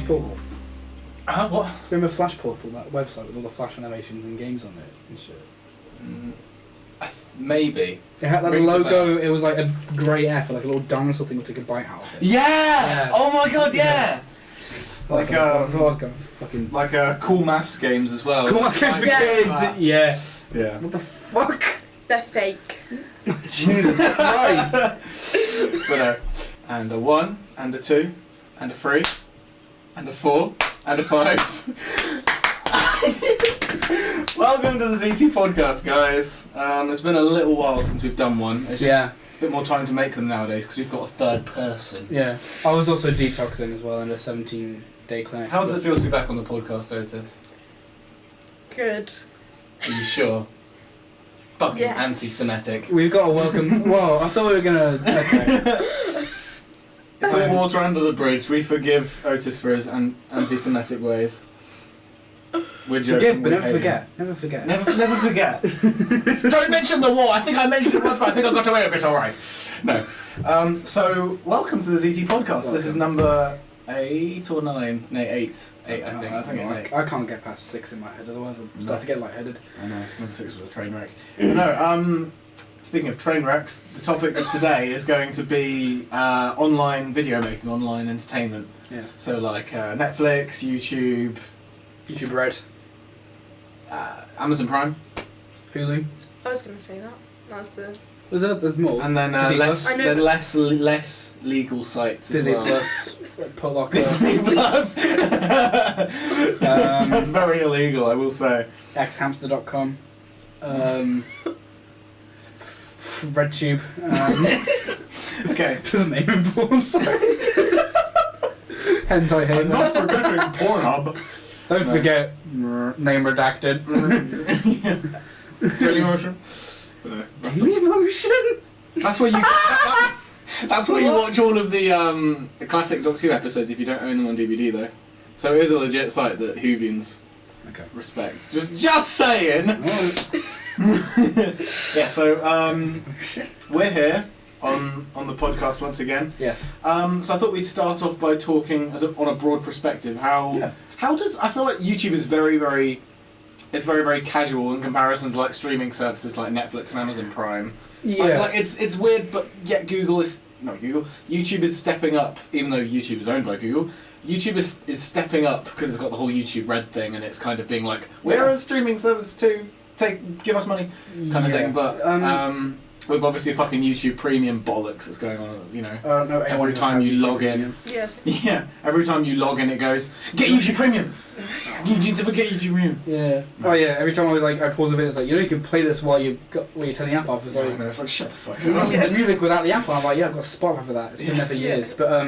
Flash Portal? What? Remember Flash Portal, that website with all the Flash animations and games on it and shit? Maybe. It had like the Rings a logo, it was like a grey F, like a little dinosaur thing to take a bite out of it. Yeah! Oh my god, yeah! Like fucking like cool maths games as well. Cool Maths Games for Kids! Yeah. Yeah. What the fuck? They're fake. Jesus Christ! But and a 1, and a 2, and a 3, and a 4, and a 5. Welcome to the ZT podcast, guys. It's been a little while since we've done one. It's just a bit more time to make them nowadays because we've got a third person. Yeah. I was also detoxing as well in a 17-day clinic. How does it feel to be back on the podcast, Otis? Good. Are you sure? Fucking Yes. anti-Semitic. We've got a welcome. Whoa, I thought we were gonna. Okay. It's all water under the bridge. We forgive Otis for his anti-Semitic ways. We're joking. Forgive, but we never hate forget. him. Never forget. Never forget. Don't mention the war. I think I mentioned it once, but I think I got away with it. All right. No. So welcome to the ZT podcast. Welcome. This is number 8 or 9? No, 8. 8. I think. I think it's 8. I can't get past 6 in my head, otherwise I'll start to get lightheaded. I know. Number 6 was a train wreck. No. Speaking of train wrecks, the topic of today is going to be online video making, online entertainment. Yeah. So like Netflix, YouTube, Red, Amazon Prime, Hulu. I was gonna say that. That was the. There's more. and then Disney less legal sites Disney as well. Plus, Pollock. Disney Plus. That's very illegal, I will say. Xhamster.com. RedTube. Okay. Doesn't name him porn sites. Hentai I'm Haven. not forgetting Pornhub. Don't forget name redacted. Dailymotion. Dailymotion. That's where you. That's where you watch all of the classic Doctor Who episodes if you don't own them on DVD though. So it is a legit site that Whovians respect. Just saying. Yeah. So we're here on the podcast once again. Yes. So I thought we'd start off by talking on a broad perspective. How does I feel like YouTube is very very casual in comparison to like streaming services like Netflix and Amazon Prime. Yeah. Like it's weird, but yet YouTube is stepping up, even though YouTube is owned by Google. YouTube is stepping up because it's got the whole YouTube Red thing, and it's kind of being like, we're a streaming service too, give us money, kind of thing. But with obviously fucking YouTube Premium bollocks that's going on, you know. No, every time you log in, Yes. yeah, every time you log in, it goes, get YouTube Premium. You need to forget YouTube Premium. Yeah. Oh yeah. Every time I pause a video, it's like you can play this while you turn the app off. It's like It's like shut the fuck you up. can listen to music without the app on. I'm like, I've got Spotify for that. It's been there for years. But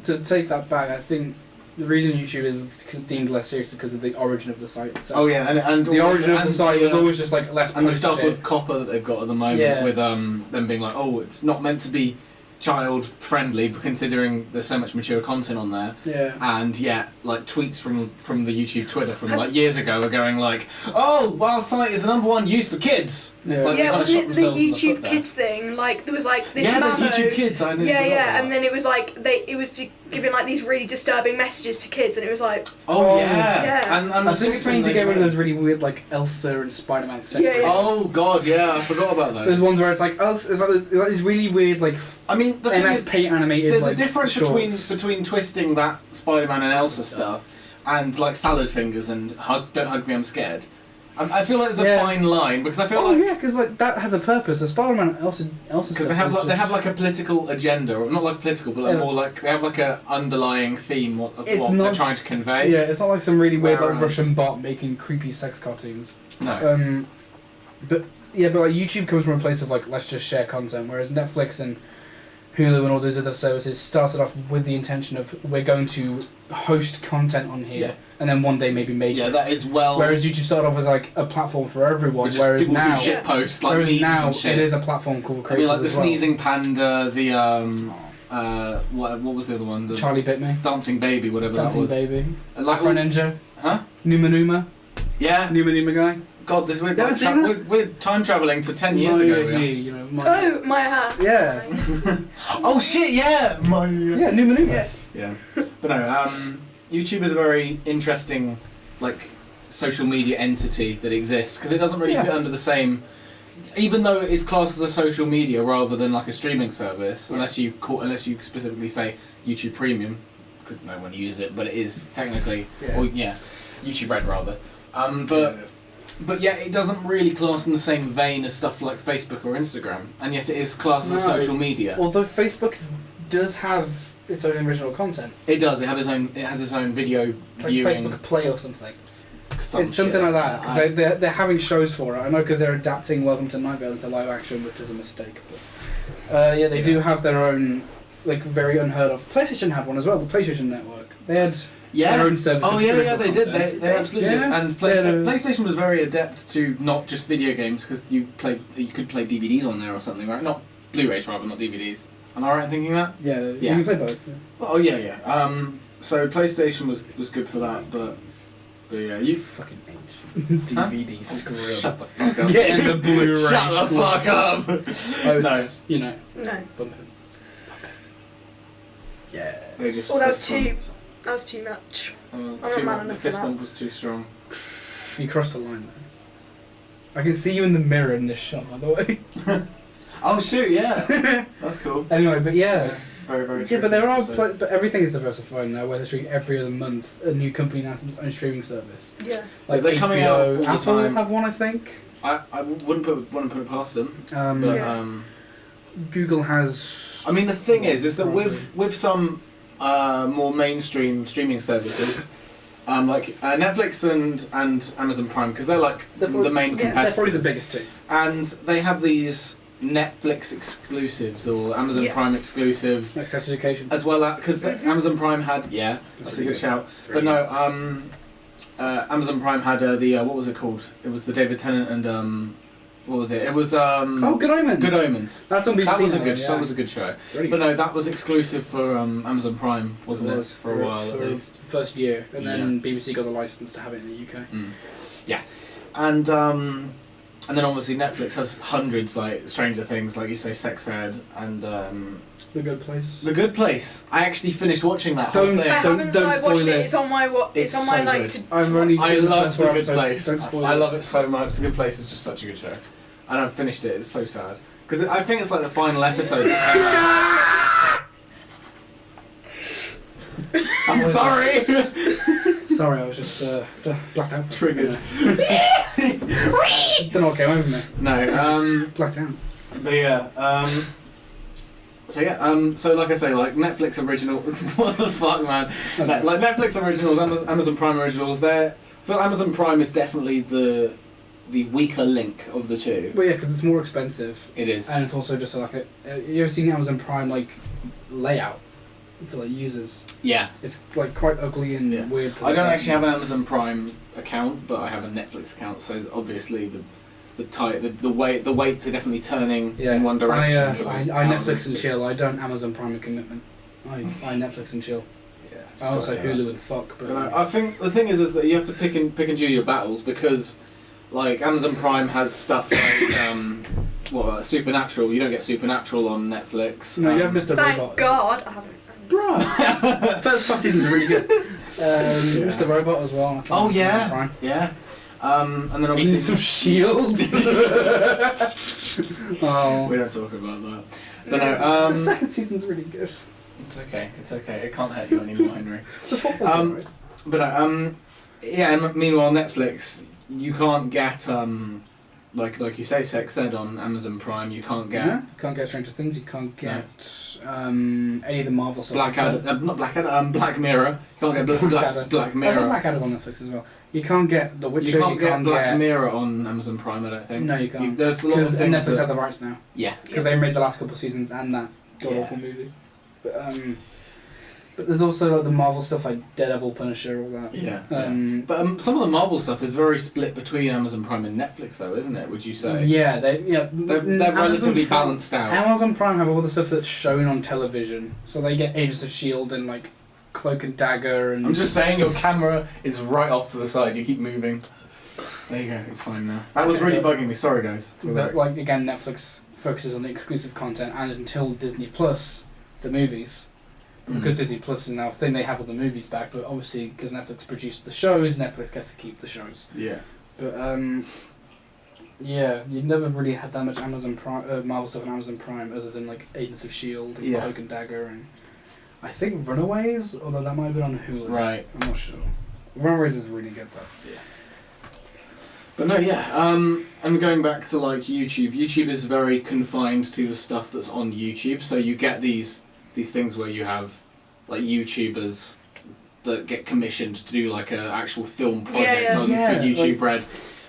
to take that back, I think the reason YouTube is deemed less serious is because of the origin of the site itself. Oh yeah, and the origin of the site was always just like less. And the stuff shit. with copper that they've got at the moment, with them being like, oh, it's not meant to be child friendly, but considering there's so much mature content on there. Yeah. And like tweets from the YouTube Twitter from like years ago are going like, oh, our site is the #1 used for kids. Yeah. It's like they kinda Wasn't shot it the themselves in YouTube foot there. Kids thing? Like there was like this. Yeah, there's memo. YouTube Kids. I didn't forget and that. then it was like it was giving like these really disturbing messages to kids, and it was like. Oh Yeah. yeah. And I think it's trying to get rid of those really weird like Elsa and Spider-Man sex. Yeah, yeah. Oh god, yeah, I forgot about those. There's ones where it's like us. It's like these really weird like. I mean, the thing MS is, Paint animated. there's like, a difference shorts. between twisting that Spider-Man and Elsa stuff and like salad fingers and don't hug me, I'm scared. I feel like there's a fine line because I feel like because like that has a purpose. The Spider-Man and Elsa because stuff they have is they have like a political agenda, or not like political, but like more like they have like a underlying theme of what they're trying to convey. Yeah, it's not like some really weird like Whereas- Russian bot making creepy sex cartoons. No. But like YouTube comes from a place of like let's just share content, whereas Netflix and Hulu and all those other services started off with the intention of we're going to host content on here and then one day maybe make it. That is well. Whereas YouTube started off as like a platform for everyone, whereas people now do shit posts like memes now and shit. it is a platform called I creators mean, like the as well. sneezing panda, the what was the other one? The Charlie Bit Me, Dancing Baby, whatever Dancing that was. Baby, Like Afro Ninja, Huh? Numa Numa, Yeah. Numa Numa guy. God, this we're, Never seen that? we're time traveling to 10 years ago. We are. You know, Oh, my hat. Yeah. Oh shit! Yeah. Yeah, Numa Numa. Yeah. Yeah. But no. YouTube is a very interesting, like, social media entity that exists because it doesn't really Yeah. fit under the same. Even though it's classed as a social media rather than like a streaming service, unless you specifically say YouTube Premium, because no one uses it, but it is technically, YouTube Red rather. But yeah, it doesn't really class in the same vein as stuff like Facebook or Instagram, and yet it is classed as No. social media. Although Facebook does have its own original content. It does. It has its own video It's like viewing. Facebook Play or something. It's It's something like that, because they're having shows for it. I know because they're adapting Welcome to Night Vale into live action, which is a mistake. But they do have their own, like, very unheard of. PlayStation had one as well, the PlayStation Network. They had their own service. Oh of yeah, original they did. content. They absolutely Yeah. did. And PlayStation was very adept to not just video games because you could play DVDs on there or something, right? Not Blu-rays rather, not DVDs. Am I right in thinking that? Yeah, Yeah. you can play both. Yeah. Oh yeah. So PlayStation was good for that, but yeah, you Fucking H. DVD screw. shut the fuck up. Get in the Blu-ray. Shut the fuck up. Oh, No. you know. No. Bump it. Yeah. They just Oh, that was fist too. bump. That was too much. Too not man much- the enough for fist that. bump was too strong. You crossed the line there. I can see you in the mirror in this shot, by the way. Oh shoot, yeah. That's cool. Anyway, but yeah. So, very, very Yeah, but there are, tricky, but everything is diversifying now. Where they're streaming every other month, a new company announces its own streaming service. Yeah. Like They're coming out all HBO, the Apple time. have one, I think. I wouldn't want to put it past them. But, Yeah. Google has. I mean, the thing is that with some more mainstream streaming services, like Netflix and Amazon Prime, because they're like They're probably- the main yeah, competitors. They're probably the biggest two. And they have these Netflix exclusives or Amazon Yeah. Prime exclusives, Like sex education. as well as because Amazon Prime had that's a really good shout. But no, Amazon Prime had the what was it called? It was the David Tennant and what was it? It was Oh, Good Omens. Good Omens. That's on BBC. That was a now, good. yeah. That was a good show. It's really But good. no, that was exclusive for Amazon Prime, wasn't it? For a while at least. First year, and then BBC got the license to have it in the UK. Yeah, and then obviously Netflix has hundreds, like Stranger Things, like you say, Sex Ed, and The Good Place. The Good Place. I actually finished watching that whole Don't- thing. I haven't started spoil watching it. it. It's on my It's It's on my so like good. to. I've only. I the love first The four Good episodes. Place. Don't spoil I it. love it so much. The Good Place is just such a good show, and I've finished it. It's so sad because I think it's like the final episode. I'm sorry. Sorry, I was just blacked out. Triggered. Don't know what came over me. No. Blacked out. But yeah, so like I say, like Netflix original, what the fuck, man? Like Netflix originals, Amazon Prime originals, Amazon Prime is definitely the weaker link of the two. Well, yeah, because it's more expensive, It is. and it's also just like you ever seen Amazon Prime like layout for like users? Yeah. It's like quite ugly and Yeah. weird. To I look don't at. actually have an Amazon Prime account, but I have a Netflix account, so obviously the weights are definitely turning in one direction. for those I Netflix thousands and to- chill. I don't Amazon Prime a commitment. I Netflix and chill. Yeah, it's I also so sad. Hulu and fuck, but But I think the thing is that you have to pick and choose your battles because, like, Amazon Prime has stuff like Supernatural. You don't get Supernatural on Netflix. no, you have Mr. Thank Robot. God I haven't. Bruh. first season's really good. Mr. Robot as well. I think Oh that's yeah, Amazon Prime. yeah. And then obviously Agents of Shield. Oh. we don't talk about that. But no, The second season's really good. it's okay. It's okay. It can't hurt you anymore, Henry. The fourth one's alright. But yeah. And meanwhile, Netflix, you can't get like you say, Sex Ed on Amazon Prime. You can't get Yeah, you can't get Stranger Things. You can't get any of the Marvel stuff. Black Mirror. You can't get Black I think Mirror. Blackadder's on Netflix as well. You can't get The Witcher. You can't get Black Mirror on Amazon Prime, I don't think. No, you can't. There's a lot of Because things Netflix that- have the rights now. Yeah. Because they made the last couple of seasons and that god awful movie. But there's also like the Marvel stuff like Daredevil, Punisher, all that. Yeah. But Some of the Marvel stuff is very split between Amazon Prime and Netflix, though, isn't it? Would you say? they're They're relatively balanced out. Amazon Prime have all the stuff that's shown on television, so they get Agents of Shield and like Cloak and Dagger and. I'm just saying your camera is right off to the side. You keep moving. There you go. It's fine now. That was really bugging me. Sorry, guys. But like again, Netflix focuses on the exclusive content, and until Disney Plus, the movies. because Disney Plus is now a thing, they have all the movies back, but obviously because Netflix produced the shows, Netflix gets to keep the shows. Yeah. But yeah, you've never really had that much Amazon Prime, Marvel stuff on Amazon Prime other than like Agents of S.H.I.E.L.D. and Yeah. Cloak and Dagger and I think Runaways, although that might have been on Hulu. Right. I'm not sure. Runaways is really good though. But no, yeah. And going back to like YouTube, YouTube is very confined to the stuff that's on YouTube. So you get these things where you have like YouTubers that get commissioned to do like a actual film project for YouTube Red.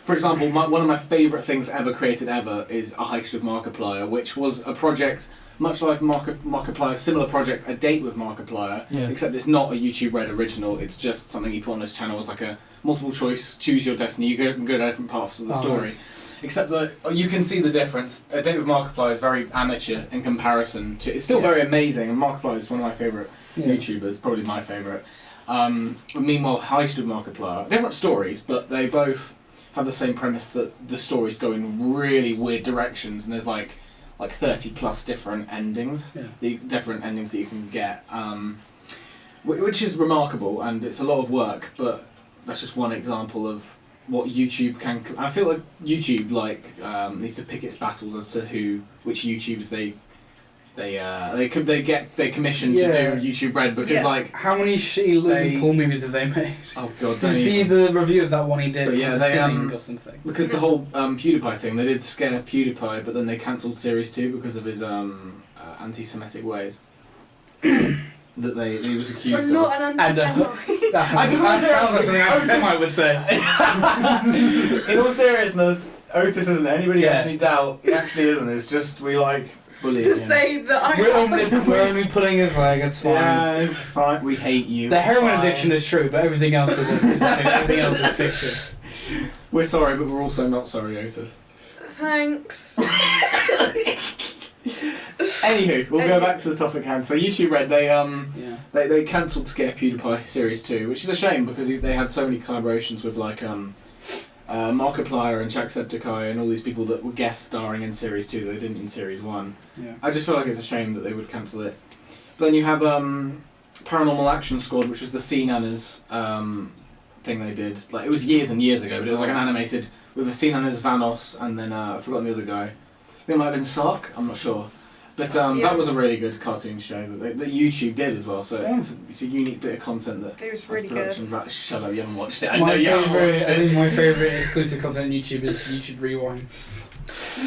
For example, one of my favourite things ever created ever is A Heist with Markiplier, which was a project much like Markiplier's similar project, A Date with Markiplier, except it's not a YouTube Red original, it's just something he put on his channel as like a multiple choice, choose your destiny, you can go down different paths of the story. Nice. Except that you can see the difference. A Date with Markiplier is very amateur in comparison to, it's still very amazing, and Markiplier is one of my favourite YouTubers, probably my favourite. Meanwhile, Heist with Markiplier, different stories, but they both have the same premise that the stories go in really weird directions, and there's like 30 plus different endings, the different endings that you can get, which is remarkable, and it's a lot of work, but that's just one example of what YouTube can. I feel like YouTube needs to pick its battles as to which YouTubers they commission to do YouTube Red, because like how many shitty Logan Paul movies have they made? Oh god, did you see the review of that one he did? But yeah, they or something. Because the whole PewDiePie thing, they did scare PewDiePie, but then they cancelled series 2 because of his anti-Semitic ways. He was accused of. Not an anti-Semite. I just sounds like something anti-Semite would say. In all seriousness, Otis isn't. Anybody has any doubt? He actually isn't. It's just we bullying to him. say that we're only pulling his leg. It's fine. Yeah, it's fine. We hate you. The heroin addiction is true, but everything else is everything else is fiction. We're sorry, but we're also not sorry, Otis. Thanks. Anywho, we'll go back to the topic at hand. So YouTube Red, they cancelled Scare PewDiePie Series 2, which is a shame because they had so many collaborations with like Markiplier and Jacksepticeye and all these people that were guest starring in Series 2 that they didn't in Series 1. Yeah. I just feel like it's a shame that they would cancel it. But then you have Paranormal Action Squad, which was the Sea Nanas thing they did. Like, it was years and years ago, but it was like an animated with the Sea Nanas, Vanos, and then I've forgotten the other guy. I think it might have been Sark, I'm not sure. But that was a really good cartoon show that YouTube did as well, so it's a unique bit of content that it was really good. Shut up, you haven't watched it. I know you haven't watched it. I think my favourite exclusive content on YouTube is YouTube Rewinds.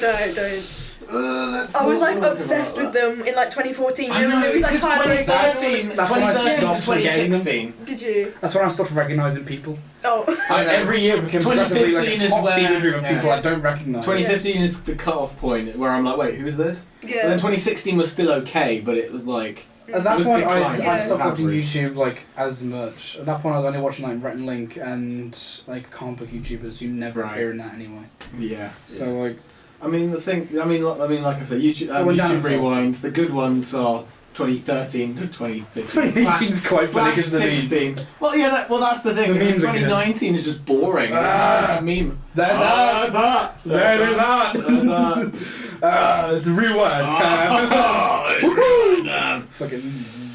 No, don't. I was like obsessed with them in like 2014. I know, it was like 2013. That's when I stopped 2016. Did you? That's when I stopped recognising people. Oh. Every year became progressively like a hot where feeder of people I don't recognise. 2015 is the cut-off point where I'm like, wait, who is this? Yeah. And then 2016 was still okay, but it was like. At that point, I stopped watching YouTube like as much. At that point, I was only watching like Rhett and Link and like comic book YouTubers who never appear in that anyway. Yeah. So like. I mean, like I said, YouTube Rewind. The good ones are 2013 to 2015. 2018 is quite funny because the 16. Well, yeah, that's the thing. 2019 is just boring. It's a meme. There's that. It's rewind time. Fucking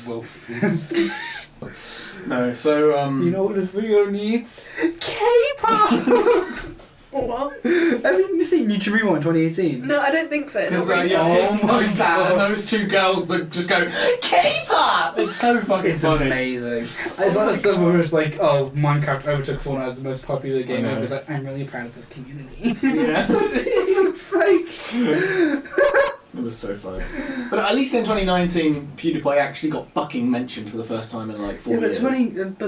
Will Smith. No, so you know what this video needs? K-pop. What? Have you seen YouTube Rewind 2018? No, I don't think so. Because those two girls that just go K-pop. It's so fucking funny. Amazing. It's like the stuff where it's like, oh, Minecraft overtook Fortnite as the most popular game ever. It's like, I'm really proud of this community. Yeah. It's like. It was so funny. But at least in 2019, PewDiePie actually got fucking mentioned for the first time in like 4 years. But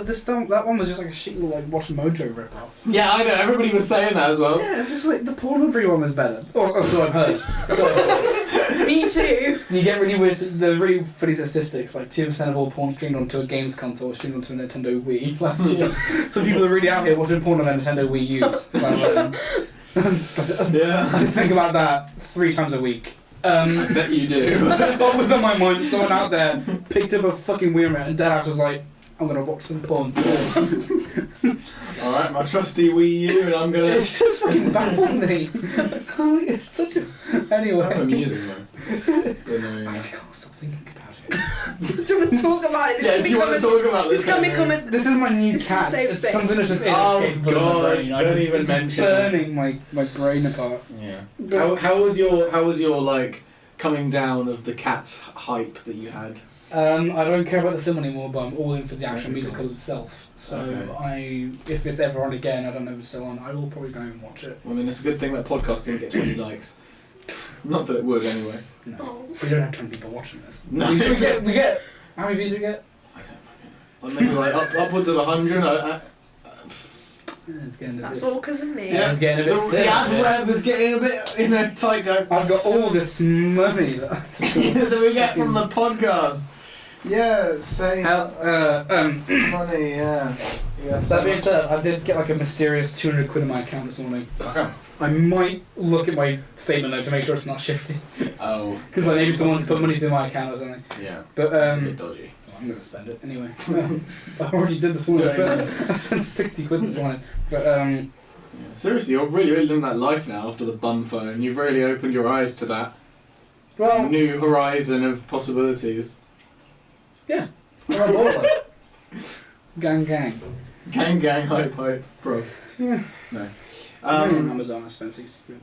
that one was just like a shit little like Watch Mojo ripoff. Yeah, I know. Everybody was saying that as well. Yeah, it's like the Pornhub one was better. Or so I've heard. Me too. You get really weird. The really funny statistics. Like 2% of all porn streamed onto a games console was streamed onto a Nintendo Wii last year. So people are really out here watching porn on their Nintendo Wii U's. Yeah. I think about that 3 times a week. I bet you do. That's what was on my mind. Someone out there picked up a fucking Wii remote and Deadass was like, I'm gonna watch some porn. Alright, my trusty Wii U, and I'm gonna. It's just fucking baffles me. It's such a. Anyway. I'm amusing though. I can't stop thinking about it. Do you want to talk about it. This Yeah, can do you become want to talk about this this? can become a. This is my new This is a cat. safe It's space. something that's just Oh, inescapable in my God, brain. don't even it's mention burning my brain apart. Yeah. How was your like coming down of the Cats hype that you had? I don't care about the film anymore, but I'm all in for the actual Okay, musical cool. itself. So Okay. if it's ever on again, I don't know if it's still on, I will probably go and watch it. Well, I mean, it's a good thing that podcast didn't get 20 likes. Not that it would anyway. No, Oh. we don't have 20 people watching this. No. we get how many views do we get? I don't fucking know. Like maybe like upwards of 100. It's getting a That's bit. all because of me. Yeah. It's getting a bit the thick, ad yeah. rev is getting a bit, tight, guys. I've got all this money that that we get from the podcast. Yeah, say money, yeah. That being said, I did get like a mysterious 200 quid in my account this morning. Okay. I might look at my statement though to make sure it's not shifty. Oh. Because like maybe someone's put money through my account or something. Yeah. But It's a bit dodgy. well, I'm gonna spend it anyway. I already did this morning. I spent 60 quid this morning. But Yeah. Seriously, you're really living that life now after the bum phone. You've really opened your eyes to that well, new horizon of possibilities. yeah. Well, I'm all like, gang. Gang, hype, bro. Yeah. No. On Amazon, I spent 60 quid.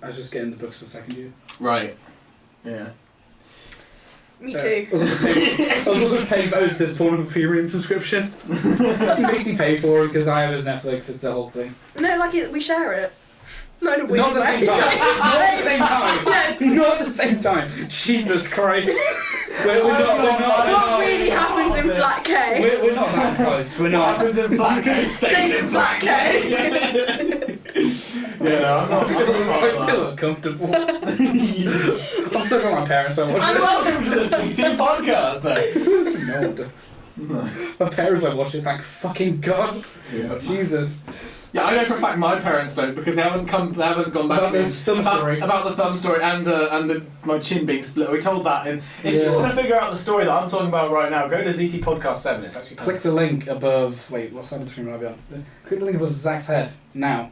I was just getting the books for second year. Right. Yeah. Me too. I was also paying for Otis' Pornhub Premium subscription. He makes me pay for it because I have his Netflix. It's the whole thing. No, like we share it. Not in a weird Not at the way. same time. Not at the same time. Yes. Not at the same time. Jesus Christ. We're not. What really happens in Flat K? We're not that close. We're What not. happens in Flat K Stays in Flat K. Yeah, no, I'm not. I feel uncomfortable. I'm stuck with my parents. I watch And it. welcome to the CT podcast, though. No one does. My parents I watch it. Thank fucking God. Yeah. Jesus. Yeah, I know for a fact my parents don't because they haven't gone back About to me the thumb story. about the thumb story and my chin being split. We told that, and if Yeah. you want to figure out the story that I'm talking about right now, go to ZT Podcast 7. It's actually Click the link above. Wait, what side of the screen will I be on? Click the link above Zach's head now,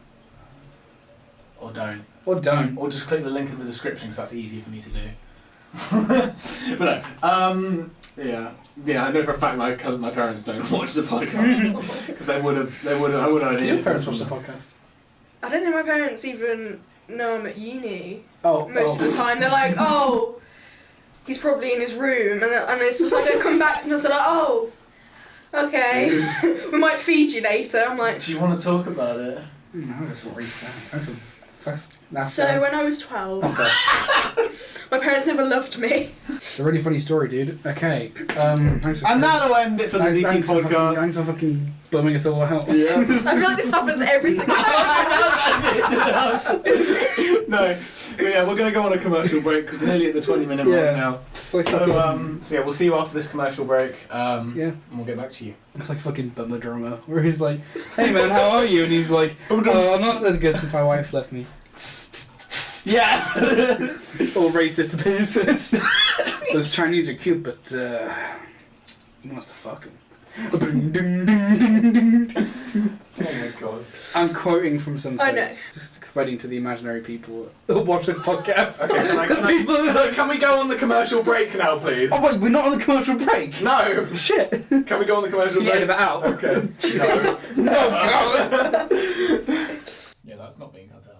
or don't, or don't. or just click the link in the description because that's easier for me to do. But no, yeah, I know for a fact my parents don't watch the podcast because I would have. I would have. Do your parents watch the podcast? I don't think my parents even know I'm at uni. Oh, Most of the time, they're like, "Oh, he's probably in his room," and it's just like I come back to them and they're like, "Oh, okay, we might feed you later." I'm like, Do you want to talk about it? No, that's what he's saying. so when I was 12, Okay. my parents never loved me. It's a really funny story, dude. Okay. Thanks for And that'll end it for the ZT thanks podcast. for fucking bumming us all out. Yeah. I feel like this happens every single time. No, but yeah, we're gonna go on a commercial break because we're nearly at the 20-minute mark Yeah. now. It's like So fucking, so yeah, we'll see you after this commercial break. yeah. And we'll get back to you. It's like fucking Bummer Drummer, where he's like, "Hey man, how are you?" And he's like, "Oh, I'm not that good since my wife left me." Yes. All racist appearances. Those Chinese are cute, but he wants to fuck him. Oh my god. I'm quoting from something. I know. Just explaining to the imaginary people who watch the podcast. Okay, People are like, can we go on the commercial break now, please? "Oh wait, we're not on the commercial break." No. Shit. Can we go on the commercial You break? edit that out. Okay. No. No, God. Yeah, that's not being cut out.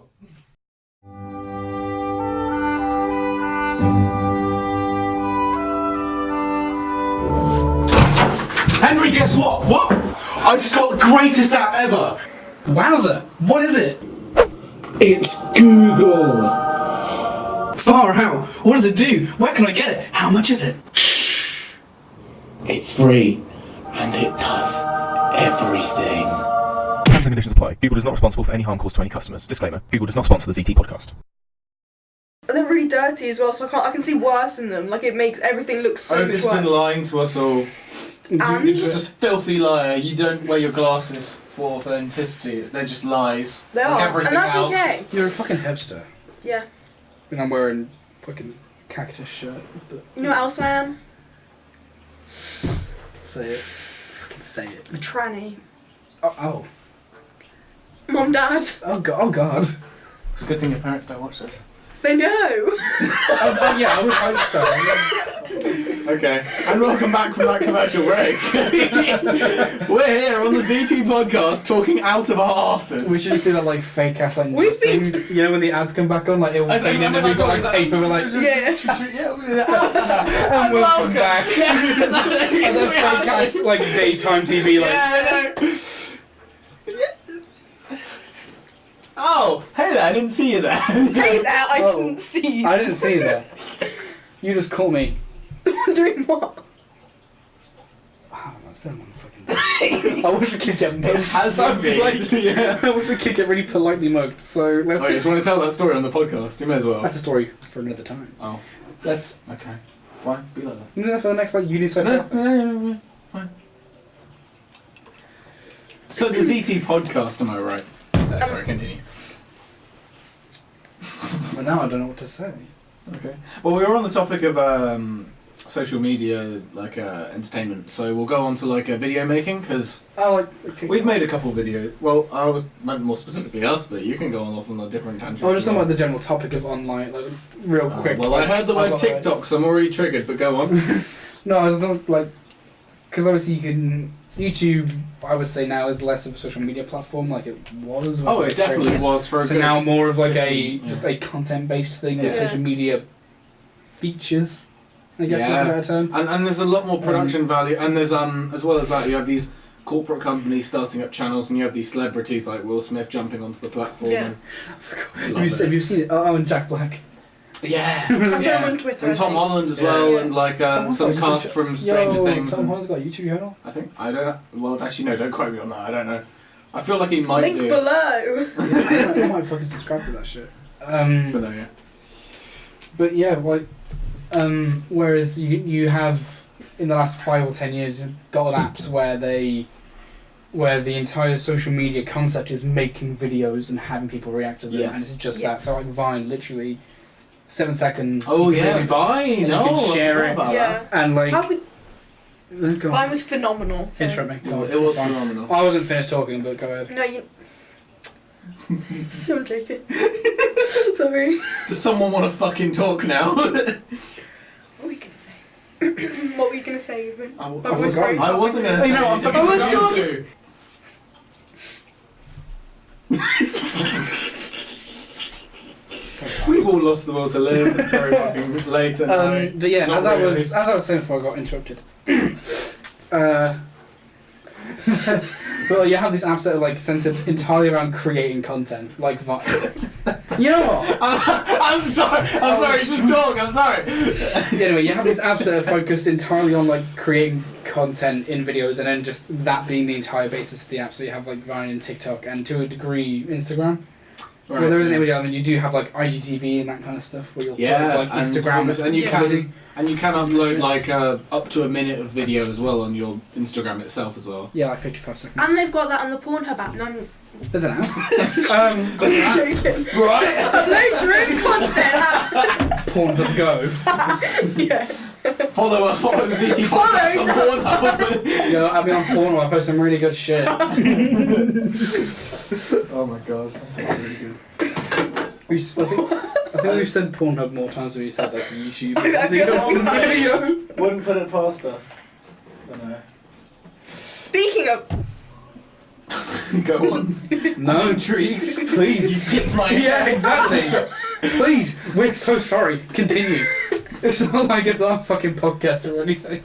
Henry, guess what? What? I just got the greatest app ever. Wowza! What is it? It's Google. Far out. What does it do? Where can I get it? How much is it? It's free, and it does everything. Terms and conditions apply. Google is not responsible for any harm caused to any customers. Disclaimer: Google does not sponsor the ZT podcast. They're really dirty as well, so I can see worse in them. Like it makes everything look so much Otis has been worse. lying to us all. And You're just a filthy liar. You don't wear your glasses for authenticity. They're just lies. they like are, everything and that's else. okay. You're a fucking hipster. Yeah. And I'm wearing fucking cactus shirt. But You know what else I am? say it. Fucking say it. A tranny. Oh. Mom, Dad. Oh God. Oh God. It's a good thing your parents don't watch this. They know. Oh yeah, I would hope so. Okay, and welcome back from that commercial break. We're here on the ZT podcast talking out of our asses. We should just do that like fake ass like We've news thing. You know when the ads come back on, like it will I think fade in and we've got like paper, we're like, Yeah. and we'll come back. And then fake ass like daytime TV, like. Yeah, I know. Oh, hey there, I didn't see you there. Hey there, I Oh. didn't see you. I didn't see that. You just caught me. Doing what? Wow, that's been a long fucking day. I wish we could get mugged. Has indeed. Yeah. I wish we could get really politely mugged. So let's. Oh, you just want to tell that story on the podcast? You may as well. That's a story for another time. Oh, Let's okay. Fine, be like that. you know for the next like uni so Yeah, fine. So the ZT podcast, am I right? Sorry, continue. But now I don't know what to say. Okay. Well, we were on the topic of social media, like entertainment. So we'll go on to like video making because I like. we've made a couple videos. Well, I was meant more specifically us, but you can go on off on a different tangent. I was just talking about the general topic of online, like real quick. Well, like, I heard the word got, TikTok, so I'm already triggered. But go on. No, I was like, because obviously you can. YouTube, I would say now is less of a social media platform like it was. When Oh, it definitely was for a So good. now more of like 15, just a content based thing with Yeah. social media features. I guess is Yeah. a better term. And there's a lot more production value, and there's as well as that you have these corporate companies starting up channels, and you have these celebrities like Will Smith jumping onto the platform. Yeah. And Have you seen it? Oh, and Jack Black. yeah, I saw him on Twitter. and I Tom think. Holland as Yeah. well, Yeah. and like Someone's some got a cast YouTube from Stranger Yo, Things. Tom And Holland's got a YouTube channel. I think I don't know. Well, actually, no, don't quote me on that. I don't know. I feel like he might Link do. below. I might fucking subscribe to that shit. But no, yeah. But yeah, like, whereas you have in the last 5 or 10 years got apps where the entire social media concept is making videos and having people react to them, Yeah. and it's just Yeah. that. So like Vine, literally 7 seconds. Oh you can yeah, really- Vine. you No, can I share forgot it. about Yeah. and like. How could Go on. Vine was phenomenal. So- Interrupt me. that. It was Fine. phenomenal. I wasn't finished talking, but go ahead. No, you. I'm joking. Sorry. Does someone want to fucking talk now? What were you gonna say? What were you gonna say, even? I was very I wasn't going to Oh, say you know, I'm anything. fucking- I was I'm going talking- We've all lost the will to live. It's very fucking late at night. But yeah, Not as I really. was saying before I got interrupted. Well, you have these apps that are like centered entirely around creating content, like Vine. You know what? I'm sorry. Just talk. I'm sorry. Anyway, you have these apps that are focused entirely on like creating content in videos, and then just that being the entire basis of the app. So you have like Vine and TikTok, and to a degree Instagram. Well, there is an image element. You do have like IGTV and that kind of stuff where you'll Yeah, put, like and Instagram and you Yeah. can upload like up to a minute of video as well on your Instagram itself as well. Yeah, like 55 seconds. And they've got that on the Pornhub app. And I'm There's an app. joking. Right. Upload your own content. Pornhub Go. Yeah. Follow the ZT Follow, podcast on Pornhub. Yeah, I'll be on Pornhub. I post some really good shit. Oh my god, that sounds really good. I think we've said Pornhub more times than we said like YouTube. I feel like- video. Wouldn't put it past us. Speaking of, Go on. No, I'm intrigued. please. You piqued my Yeah, interest. exactly. Please, we're so sorry. Continue. It's not like it's our fucking podcast or anything.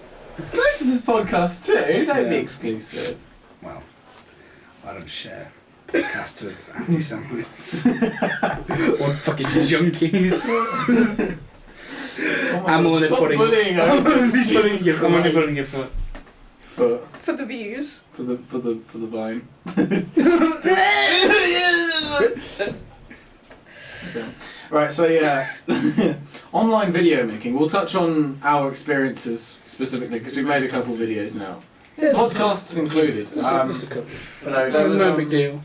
This is podcast too. Don't be Yeah. exclusive. Well, I don't share podcasts with anti-Semites or fucking junkies. Oh my I'm God, only stop putting. bullying I'm us. only Jesus putting your. I'm only Christ. putting your foot. For for the views. the Vine. Okay. Right, so yeah, online video making. We'll touch on our experiences specifically because we've made a couple videos now, podcasts included. Just a couple. No, there was No big deal.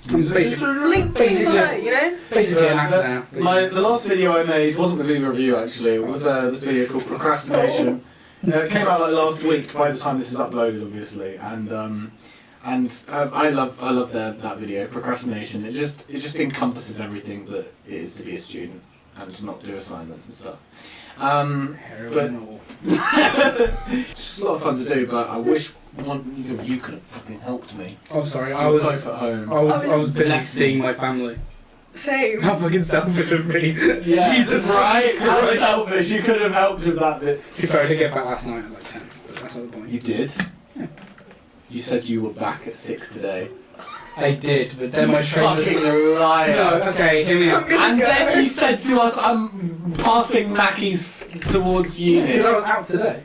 I'm basically Link Basically, below, you know? basically an actor now. the last video I made wasn't the Viva review actually. It was this video called Procrastination. It came out like last week. By the time this is uploaded, obviously, and I love that video, Procrastination. It just encompasses everything that it is to be a student, and to not do assignments and stuff. Heroin or... It's just a lot of fun to do, but I wish you could have fucking helped me. I'm sorry, I was at home. I was busy seeing my family. Same. How fucking selfish of me. Yeah, Jesus right? How Christ. selfish, you could have helped with that bit. To be fair, I did get back last night at like 10, but that's not the point. You did? Yeah. You said you were back at 6 today. I did, but then my train was... Fucking liar. No, okay, hear me out. And then he said to us, I'm passing Mackie's towards Because uni. I was out today.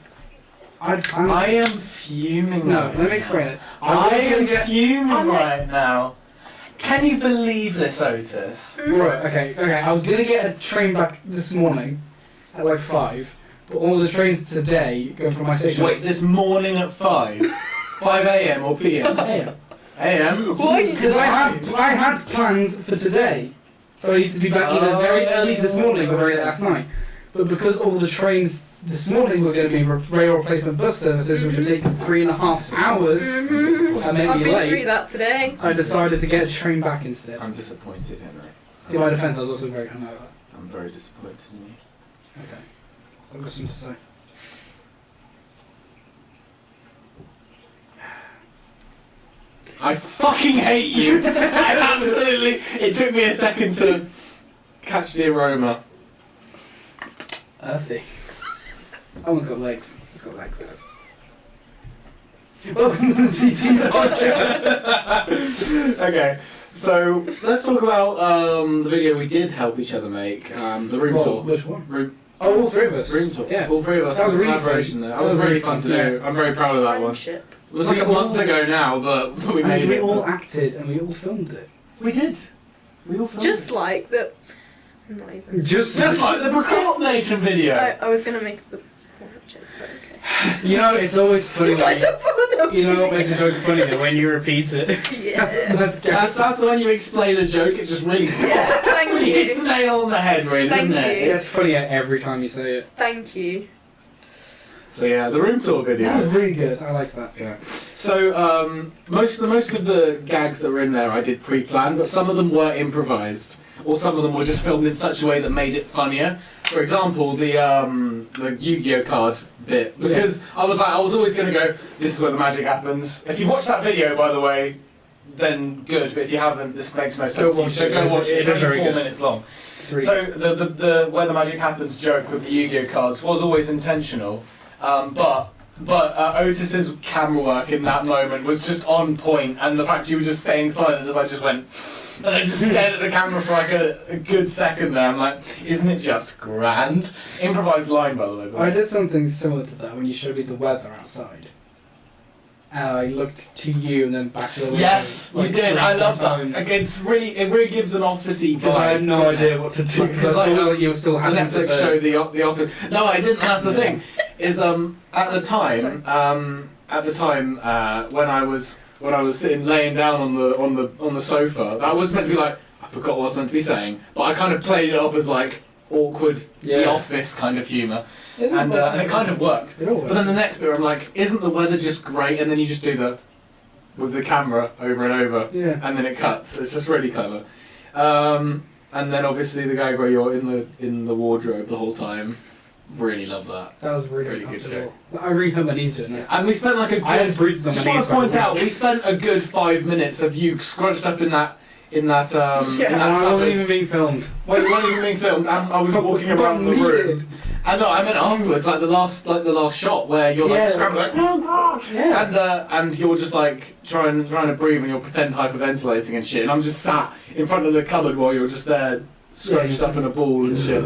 I'd planned... I am fuming. No, right let me now. explain it. I am fuming I'm like- right now. Can you believe this, Otis? Right, okay. I was gonna get a train back this morning at like 5, but all the trains today going from my station... Wait, this morning at 5? 5 a.m. or p.m.? AM. a.m.? Why? Because I had plans for today, so I needed to be back either very early this morning or very late last night. But because all the trains this morning were going to be rail replacement bus services, which would take 3.5 hours, and I've maybe been late, through that today. I decided to get a train back instead. I'm disappointed, Henry. In my defence, I was also very hungover. I'm very disappointed in you. Okay. I've got something to say. I fucking hate you! I absolutely... It took me a second to catch the aroma. Earthy. That one's got legs. It's got legs, guys. Welcome to the CT podcast. Okay, so let's talk about the video we did help each other make, the room Well, tour. which one? Room, Oh, all three of us. room tour. Yeah. All three of us. That was really collaboration fun. there. That was really fun to do. I'm very proud of that one. Friendship. It was like a month ago now, but we made And we it. all acted and we all filmed it. We did. We all filmed Just it. like the. I'm not even. Just like the procrastination video. I was gonna make the porn joke, but okay. You know, it's always funny. Just like the porn. You know what makes a joke funnier? When you repeat it. Yeah. That's when you explain a joke, it just really, Yeah. Thank really hits the you. nail on the head, really, Thank doesn't it? you. It's funnier every time you say it. Thank you. So yeah, the room tour video. That was really good. I liked that. Yeah. So most of the gags that were in there I did pre-plan, but some of them were improvised, or some of them were just filmed in such a way that made it funnier. For example, the Yu-Gi-Oh card bit, because I was always going to go, this is where the magic happens. If you watched that video, by the way, then good. But if you haven't, this makes no sense. Go to you, watch so it. go watch it. It's It's only very 4 good. minutes long. It's really So the where the magic happens joke with the Yu-Gi-Oh cards was always intentional, but Otis's camera work in that moment was just on point, and the fact you were just staying silent as I just went, and I just stared at the camera for like a good second there. I'm like, isn't it just grand? Improvised line, by the way. I did something similar to that when you showed me the weather outside. And I looked to you and then back to the window. Yes, like you did. 3 I love that. times. Like, it really gives an officey vibe. Because I had no idea what to do. Because I Like, thought that you were still The having to Netflix say. show, the Office. No, I didn't. That's the Yeah. thing. Is at the time, when I was sitting laying down on the sofa, that was meant to be like, I forgot what I was meant to be saying, but I kind of played it off as like awkward, The Yeah. Office kind of humour, It all and worked. it kind of worked. It all But then the next bit, I'm like, isn't the weather just great? And then you just do with the camera over and over. Yeah. And then it cuts. It's just really clever. And then obviously the gag where you're in the wardrobe the whole time. Really love that. That was really, Really good comfortable. I really hope my knees doing it. And we spent like a good. I had bruises on my just want knees to point for a out, week. we spent a good 5 minutes of you scrunched up in that Yeah. in that And I wasn't cupboard. even being filmed. Well, it wasn't even being filmed, and I was But walking but around the room. needed. And no, I meant afterwards, like the last shot where you're like Yeah. scrambling, like, oh god, Yeah. and you're just like trying to breathe and you're pretend hyperventilating and shit, and I'm just sat in front of the cupboard while you're just there scrunched up in a ball and shit.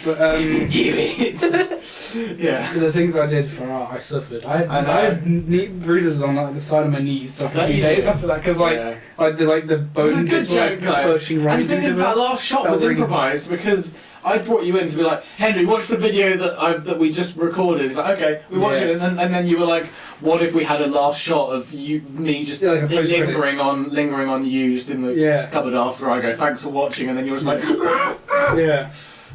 But Yeah. the things I did for art, I suffered. I I know. had knee bruises on like the side of my knees for a That few you days did. after that because Yeah. I did like the It was a bone good joke, though. pushing right And the thing into is, it. that last shot Felt was really improvised because I brought you in to be like, Henry, watch the video that we just recorded. It's like, okay, we watched Yeah. it, and then you were like, what if we had a last shot of me just Yeah, like a post-credits. lingering on you just in the Yeah. cupboard after I go, thanks for watching, and then you're just like, Yeah.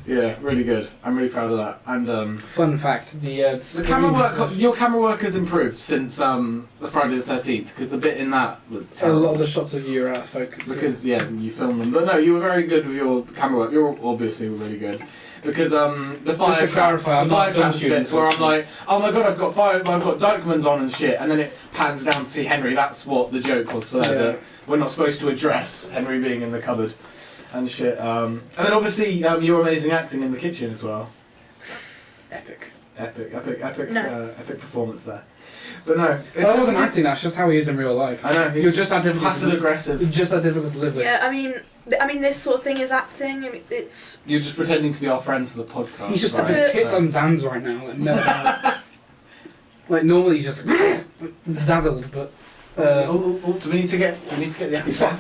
Yeah, really good. I'm really proud of that. And Fun fact: the the camera work, your camera work has improved since the Friday the 13th because the bit in that was A terrible. lot of the shots of you are out of focus. Because you filmed them, but no, you were very good with your camera work. You're obviously really good because the fire to traps, clarify, I'm the not fire film traps shooting, bits where I'm actually. like, oh my god, I've got Dykmans on and shit, and then it pans down to see Henry. That's what the joke was for that. Yeah. That we're not supposed to address Henry being in the cupboard and shit. And then obviously your amazing acting in the kitchen as well. Epic. Epic performance there. But no, That wasn't acting. That's just how he is in real life. I know You're just that difficult. passive aggressive. Just that difficult to live with. Yeah, I mean, this sort of thing is acting. I mean, it's. You're just pretending to be our friends for the podcast. He's just right? got his tits So- on Zans right now. Like, no. Like normally he's just like, zazzled, but. Do we need to get the EpiPen?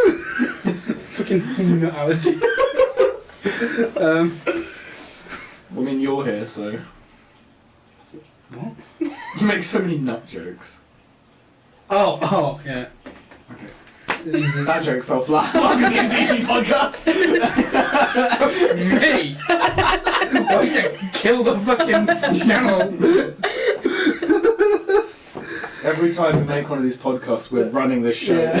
Fucking nut allergy. I mean, you're here, so. What? You make so many nut jokes. Oh, yeah. Okay. That joke fell flat. Welcome to the Easy Podcast. Me? Why to kill the fucking channel? Every time we make one of these podcasts, we're running this show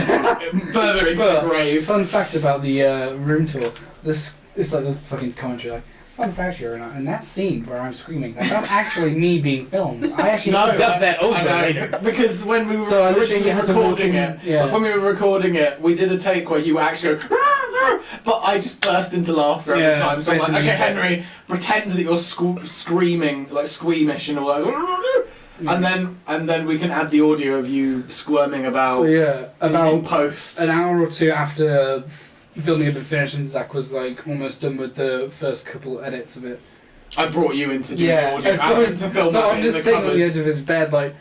further into But, the grave. Fun fact about the room tour. This is like the fucking commentary. Like, fun fact here, in that scene where I'm screaming, that's not actually me being filmed. I actually dubbed that over I know, later. because when we were So I literally originally had to walk recording in- it, yeah. when we were recording it, we did a take where you actually go, but I just burst into laughter every Yeah, time. So I'm like, right to okay, me. Henry, pretend that you're screaming, like squeamish and all that. And then we can add the audio of you squirming about So yeah, in about post. an hour or two after filming had been finished and Zach was like almost done with the first couple edits of it. I brought you in to do the Yeah, audio. and I had to film so that I'm in just the sitting on cupboard. the edge of his bed, like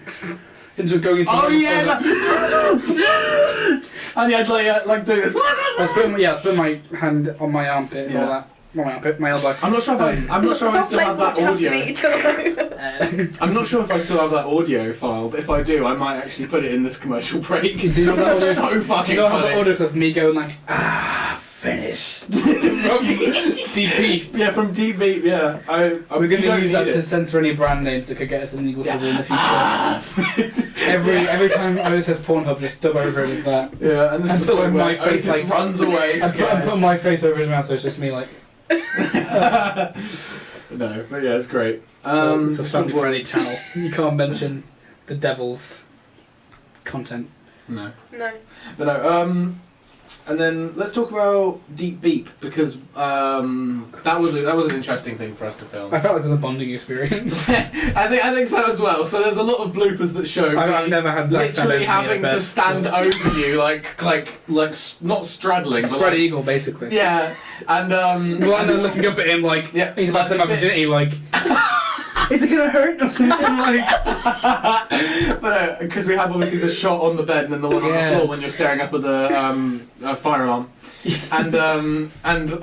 going into. Oh yeah, and he had like doing this. I was putting my hand on my armpit and all Yeah. that. Not my armpit, my elbow. I'm not sure if I still have that audio. I'm not sure if I still have that audio file, but if I do, I might actually put it in this commercial break. Do you know that audio? That's so Do fucking you know how the funny. audio clip of me going like, finish. From DP. Yeah, from Deep Beat. Yeah, We're you going don't to use that need to it. censor any brand names that could get us in legal trouble in the future. Ah. Every time I says Pornhub, just dub over it with that. Yeah, and this And is the put point my where face, Otis like- runs away. I scared. put my face over his mouth, so it's just me like. No, but yeah, it's great. It's a family friendly channel. You can't mention the devil's content. No. No. But no, and then let's talk about Deep Beep because that was an interesting thing for us to film. I felt like it was a bonding experience. I think so as well. So there's a lot of bloopers that show I've me never had Zach stand literally over me in a having bed to stand before. over you like not straddling, but Spread like, eagle, basically. yeah, and Well, and then looking up at him like, Yeah, he's about to have like a bit- virginity, like, is it gonna hurt or something? Like, but because we have obviously the shot on the bed and then the one on Yeah. the floor when you're staring up at the firearm, and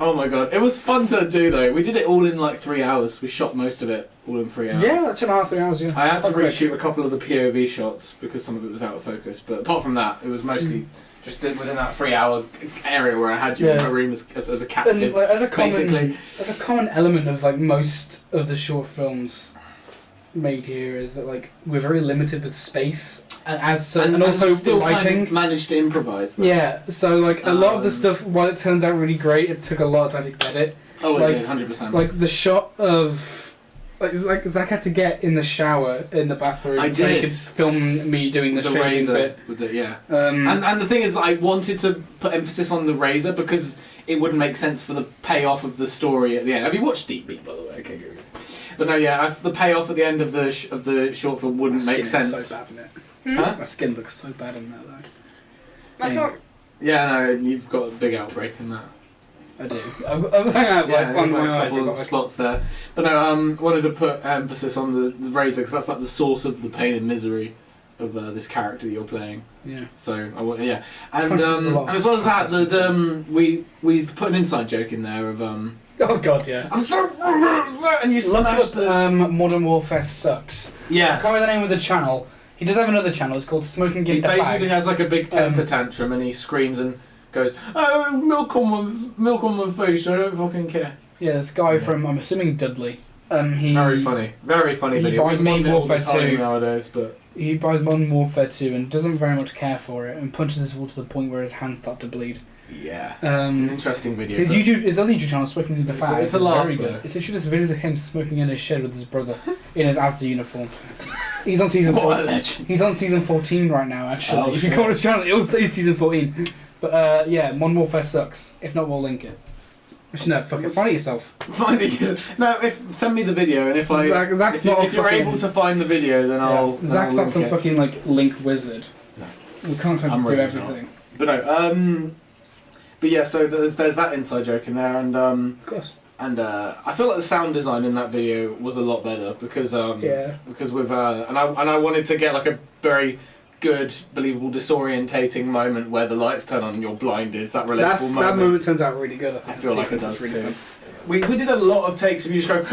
oh my god, it was fun to do though. We did it all in like 3 hours. We shot most of it all in 3 hours. yeah, like 2.5, 3 hours, yeah. I had to Quite quick. reshoot a couple of the POV shots because some of it was out of focus. But apart from that, it was mostly just within that 3 hour area where I had you in Yeah. my room as a And captive. like, as a basically. common element of like most of the short films made here is that like we're very limited with space and also we still lighting. kind of managed to improvise. Though. Yeah, so like a lot of the Um, stuff, while it turns out really great, it took a lot of time to edit. Oh, it like- did 100%. Like the shot of like Zach had to get in the shower in the bathroom I so he did. could film me doing the the shaving razor, bit. with the yeah. Um, And the thing is, I wanted to put emphasis on the razor because it wouldn't make sense for the payoff of the story at the end. Have you watched Deep Beat, by the way? Okay, good. But no, yeah, the payoff at the end of the short film wouldn't my make skin is sense. So bad in it. Huh? My skin looks so bad in that though. I can't. Yeah, no, you've got a big outbreak in that. I do. I have Yeah, like you've on got my a eyes. I've couple got, of like, spots there. But no, wanted to put emphasis on the razor because that's like the source of the pain and misery of this character that you're playing. yeah. So yeah, and Trying to use a lot of as well as that, emphasis. we put an inside joke in there of Oh god, yeah. I'm so and you Look smashed up the Modern Warfare Sucks. I yeah. can't remember the name of the channel. He does have another channel. It's called Smoking He Gimp the basically Fags. has like a big temper tantrum and he screams and goes, "Oh, milk on my face. I don't fucking care." Yeah, this guy from, I'm assuming Dudley. He Very funny he video. buys We meme Modern it all the Warfare time 2. nowadays, but He buys Modern Warfare 2 and doesn't very much care for it and punches his wall to the point where his hands start to bleed. yeah, it's an Um, interesting video. his but- other YouTube channel, Smoking in the It's- Fat, it's a is laugh, very though. good. It's literally just videos of him smoking in his shed with his brother in his Asda uniform. He's on season What a 4. legend. He's on season 14 right now, actually. Oh, if you shit. go on his channel, it'll say season 14. But yeah, Modern Warfare sucks. If not, we'll link it. Actually, no, fuck it. Find it yourself. Find it. No, send me the video, and if I Zach's if, not if a you're fucking- able to find the video, then I'll. then Zach's I'll not link some it. fucking like link wizard. No. We can't try to I'm do really everything. But no, but yeah, so there's that inside joke in there, and Of course. I feel like the sound design in that video was a lot better because Yeah. because with and I wanted to get like a very good, believable, disorientating moment where the lights turn on and you're blinded. That relatable moment. That moment turns out really good. I I think. feel The like it sequence does is really too. fun. We did a lot of takes of you just going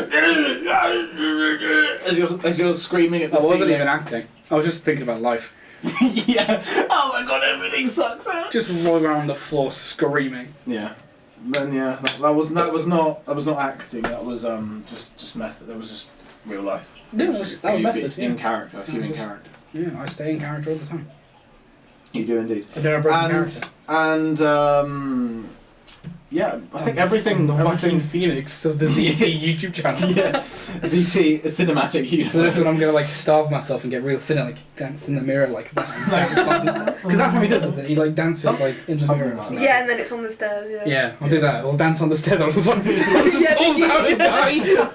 as you're screaming at the I wasn't ceiling. even acting. I was just thinking about life. Yeah. Oh my god, everything sucks out. Just rolling around on the floor screaming. Yeah. Then yeah, that was not acting. That was just method. That was just real life. Yeah, It was that was just method, in yeah. character. A few in Just- character. Yeah, I stay in character all the time. You do indeed. I don't break character. And yeah, I think everything. The Joaquin Everything. Phoenix of the ZT YouTube channel. Yeah. ZT Cinematic So Universe. that's when I'm gonna like starve myself and get real thin and like dance in the mirror like that. Because that's how he does it. He like dances like in the Something mirror. like and that. Yeah, and then it's on the stairs. Yeah. Yeah, I'll do that. I'll dance on the stairs. I'll just like Yeah, fall down and die.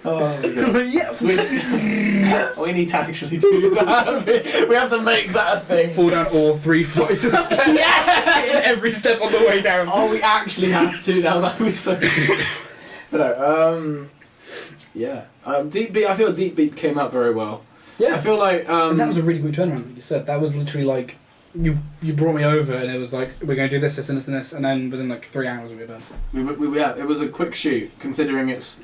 Oh my god. Yeah. We need to actually do that. We have to make that a thing. Fall down all 3 flights of stairs. Yeah. Every step on the way down. Oh, we actually have to now. That would be so. But no, yeah. Deep Beat. I feel Deep Beat came out very well. Yeah. I feel like And that was a really good turnaround, like you said. That was literally like, you brought me over and it was like, we're going to do this, this, and this, and this, and then within like 3 hours we were done. yeah, it was a quick shoot considering it's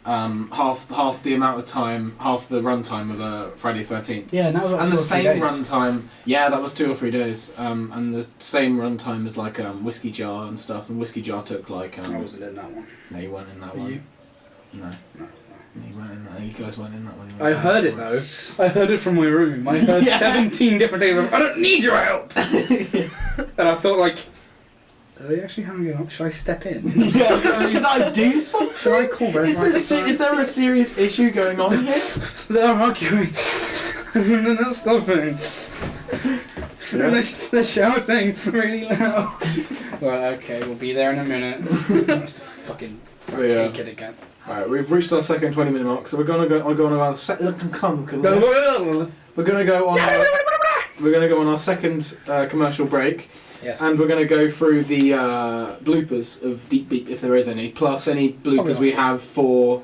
half the amount of time, half the run time of Friday 13th. Yeah, and that was like And 2 the or 3 same days. run time, yeah, that was 2 or 3 days. And the same run time as like Whiskey Jar and stuff. And Whiskey Jar took like. I wasn't in that one. No, you weren't in that Were one. you? No. No. You weren't in that. You guys weren't in that one. I heard it though. I heard it from my room. I heard Yeah. 17 different days of, I don't need your help! And I thought like, are they actually having it on? Should I step in? Yeah. Should I do something? Should I call Red Light? Is there a serious issue going on here? They're arguing. And they're not stopping. And they're shouting really loud. Well, okay, we'll be there in a minute. That's the fucking Yeah. cake it again. Alright, we've reached our second 20-minute mark, so we're gonna go on our we're gonna go on our second commercial break, Yes. and we're gonna go through the bloopers of Deep Beat if there is any, plus any bloopers we have for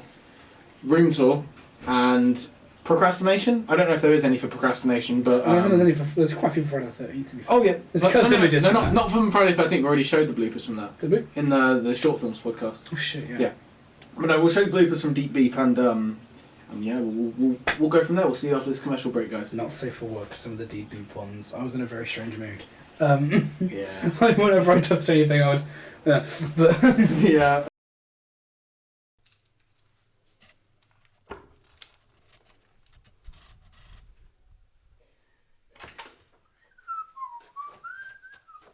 Room Tour and Procrastination. I don't know if there is any for Procrastination, but I don't think there's any for, there's quite a few for Friday the 13th to be fair. oh yeah, There's But- cuts no, images No, from not that. not from Friday the 13th. We already showed the bloopers from that Did we? in the short films podcast. Oh shit, yeah. Yeah. But no, we'll show you bloopers from Deep Beep and yeah, we'll go from there. We'll see you after this commercial break, guys. Not safe for work, some of the deep deep ones. I was in a very strange mood. Yeah. Whenever I touched anything, I would. But Yeah.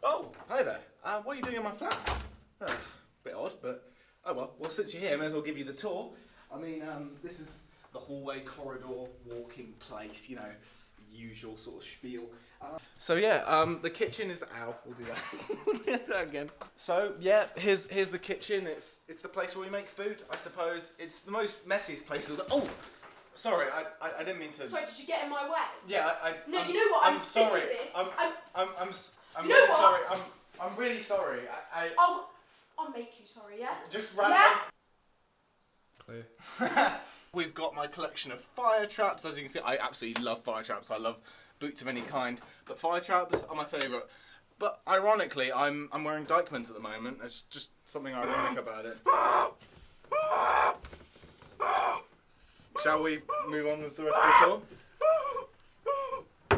Oh, hi there. What are you doing in my flat? Bit odd, but oh well. Well, since you're here, I may as well give you the tour. I mean, this is the hallway, corridor, walking place. You know, usual sort of spiel. So yeah, the kitchen is the. Ow, we'll do that. We'll do that again. So yeah, here's the kitchen. It's the place where we make food, I suppose. It's the most messiest place. Oh, sorry, I didn't mean to. Sorry, did you get in my way? Yeah, No, you know what? I'm sick of sorry. this. I'm You know really what? sorry. I'm really sorry. I'll make you sorry, yeah? Just random. Clear. We've got my collection of fire traps. As you can see, I absolutely love fire traps. I love boots of any kind, but fire traps are my favourite. But ironically, I'm wearing Dykemans at the moment. It's just something ironic about it. Shall we move on with the rest of the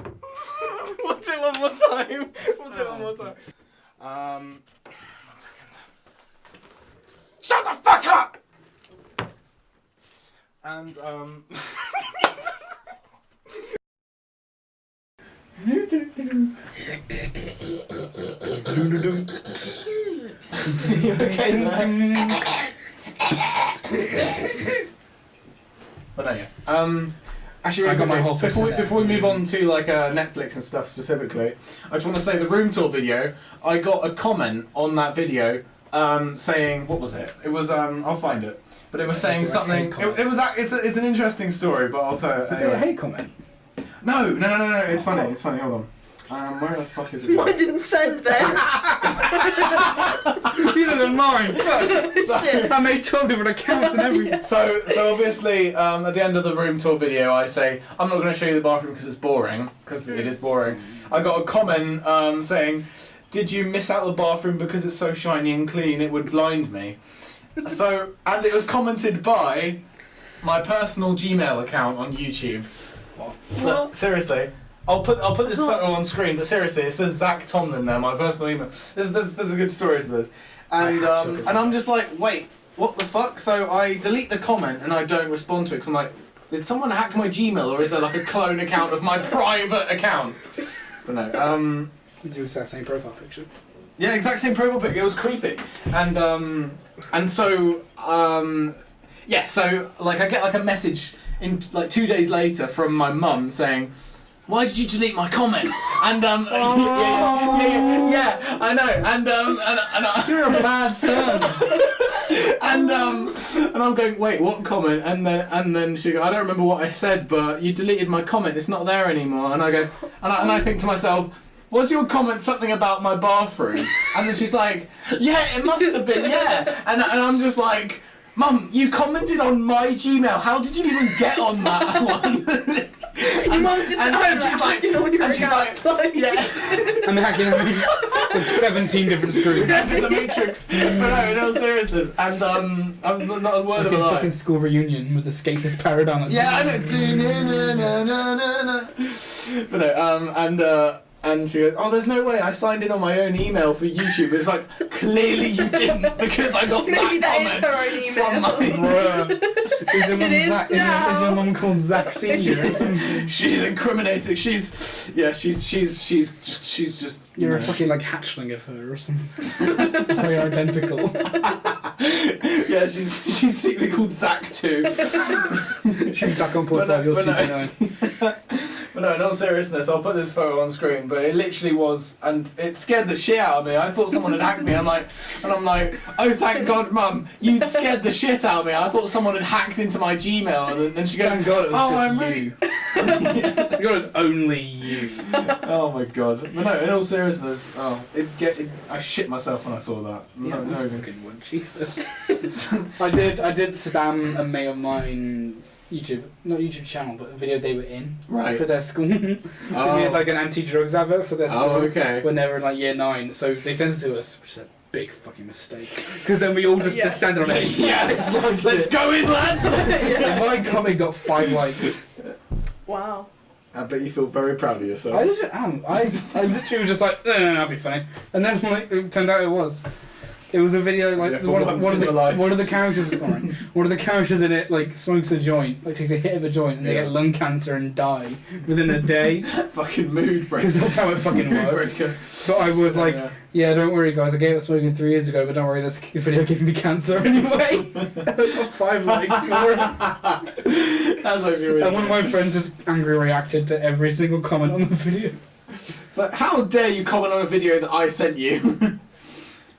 tour? We'll do it one more time. We'll do it one more time. 1 second. Shut the fuck up! And you okay there? But no, yeah. Actually, I got my quickly, whole fix in there. before we move on to like Netflix and stuff specifically, I just want to say the room tour video. I got a comment on that video saying, what was it? It was I'll find it, but it was saying Is it like something. hate comment? It was it's an interesting story, but I'll tell you. Is it a Anyway. hate comment? No. It's funny. It's funny. Hold on. Where the fuck is it? Mine didn't send then. Neither than mine. Shit. I made 12 different accounts and everything. So obviously, at the end of the room tour video, I say, I'm not going to show you the bathroom because it's boring, because it is boring. I got a comment saying, did you miss out the bathroom because it's so shiny and clean, it would blind me? So, and it was commented by my personal Gmail account on YouTube. Look, seriously. I'll put this photo on screen, but seriously, it says Zach Tomlin there, my personal email. There's a good story to this. And I'm just like, wait, what the fuck? So I delete the comment and I don't respond to it because I'm like, did someone hack my Gmail or is there like a clone account of my private account? But no, We do the exact same profile picture. yeah, exact same profile pic. It was creepy, and so yeah, so like I get like a message in like 2 days later from my mum saying, why did you delete my comment? And yeah, I know, and You're a bad son. and I'm going, wait, what comment? And then she goes, I don't remember what I said, but you deleted my comment. It's not there anymore. And I go, and I think to myself, was your comment something about my bathroom? And then she's like, yeah, it must have been, yeah. And I'm just like, Mum, you commented on my Gmail. How did you even get on that one? Your mum's just and she's like, on your and she's like, accounts. yeah. I'm hacking like 17 different screens. The Matrix. But no, in all seriousness. And I was not a word of a lie. Fucking school reunion with the Skates Paradigm. Yeah, I know. But no, and she goes, oh, there's no way I signed in on my own email for YouTube. It's like, clearly you didn't because I got Maybe that is comment her own email. from my... Bruh. Is your mum is Zach? now. Is your mum called Zach Senior? She's incriminating. She's just... You're you a know. fucking like hatchling of her or something. That's why you're identical. Yeah, she's secretly called Zach too. She's Zach on port 5, you're but no. 2.9. But no, in all seriousness, I'll put this photo on screen, but it literally was, and it scared the shit out of me. I thought someone had hacked me. I'm like, oh, thank God, Mum, you scared the shit out of me. I thought someone had hacked into my Gmail, and then she goes, Thank God it was oh, just I'm you. really... Thank God it was only you. Oh my God. But no, in all seriousness, I shit myself when I saw that. Yeah, No, you even. fucking would, Jesus. I did spam a mate of mine's not YouTube channel, but a video they were in Right. for their school. Oh. We had like an anti-drugs advert for their school Oh, okay. when they were in like year 9. So they sent it to us, which is a big fucking mistake. Because then we all just Yeah. descended on it. Yes! Liked Let's it. go in, lads! And my comment got 5 likes. Wow. I bet you feel very proud of I yourself. literally am. I literally was just like, no, that'll be funny. And then like, it turned out it was. It was a video like Yeah, for one once in your life. of the characters one of the characters in it like smokes a joint, like takes a hit of a joint, and they Yeah. get lung cancer and die within a day Fucking mood breaker. because that's how it fucking Mood works. breaker. But I was like, Yeah. yeah, don't worry guys, I gave up smoking 3 years ago, but don't worry, this video gave me cancer anyway. I got 5 likes for it. That's like really And one of my friends just angry reacted to every single comment on the video. So how dare you comment on a video that I sent you?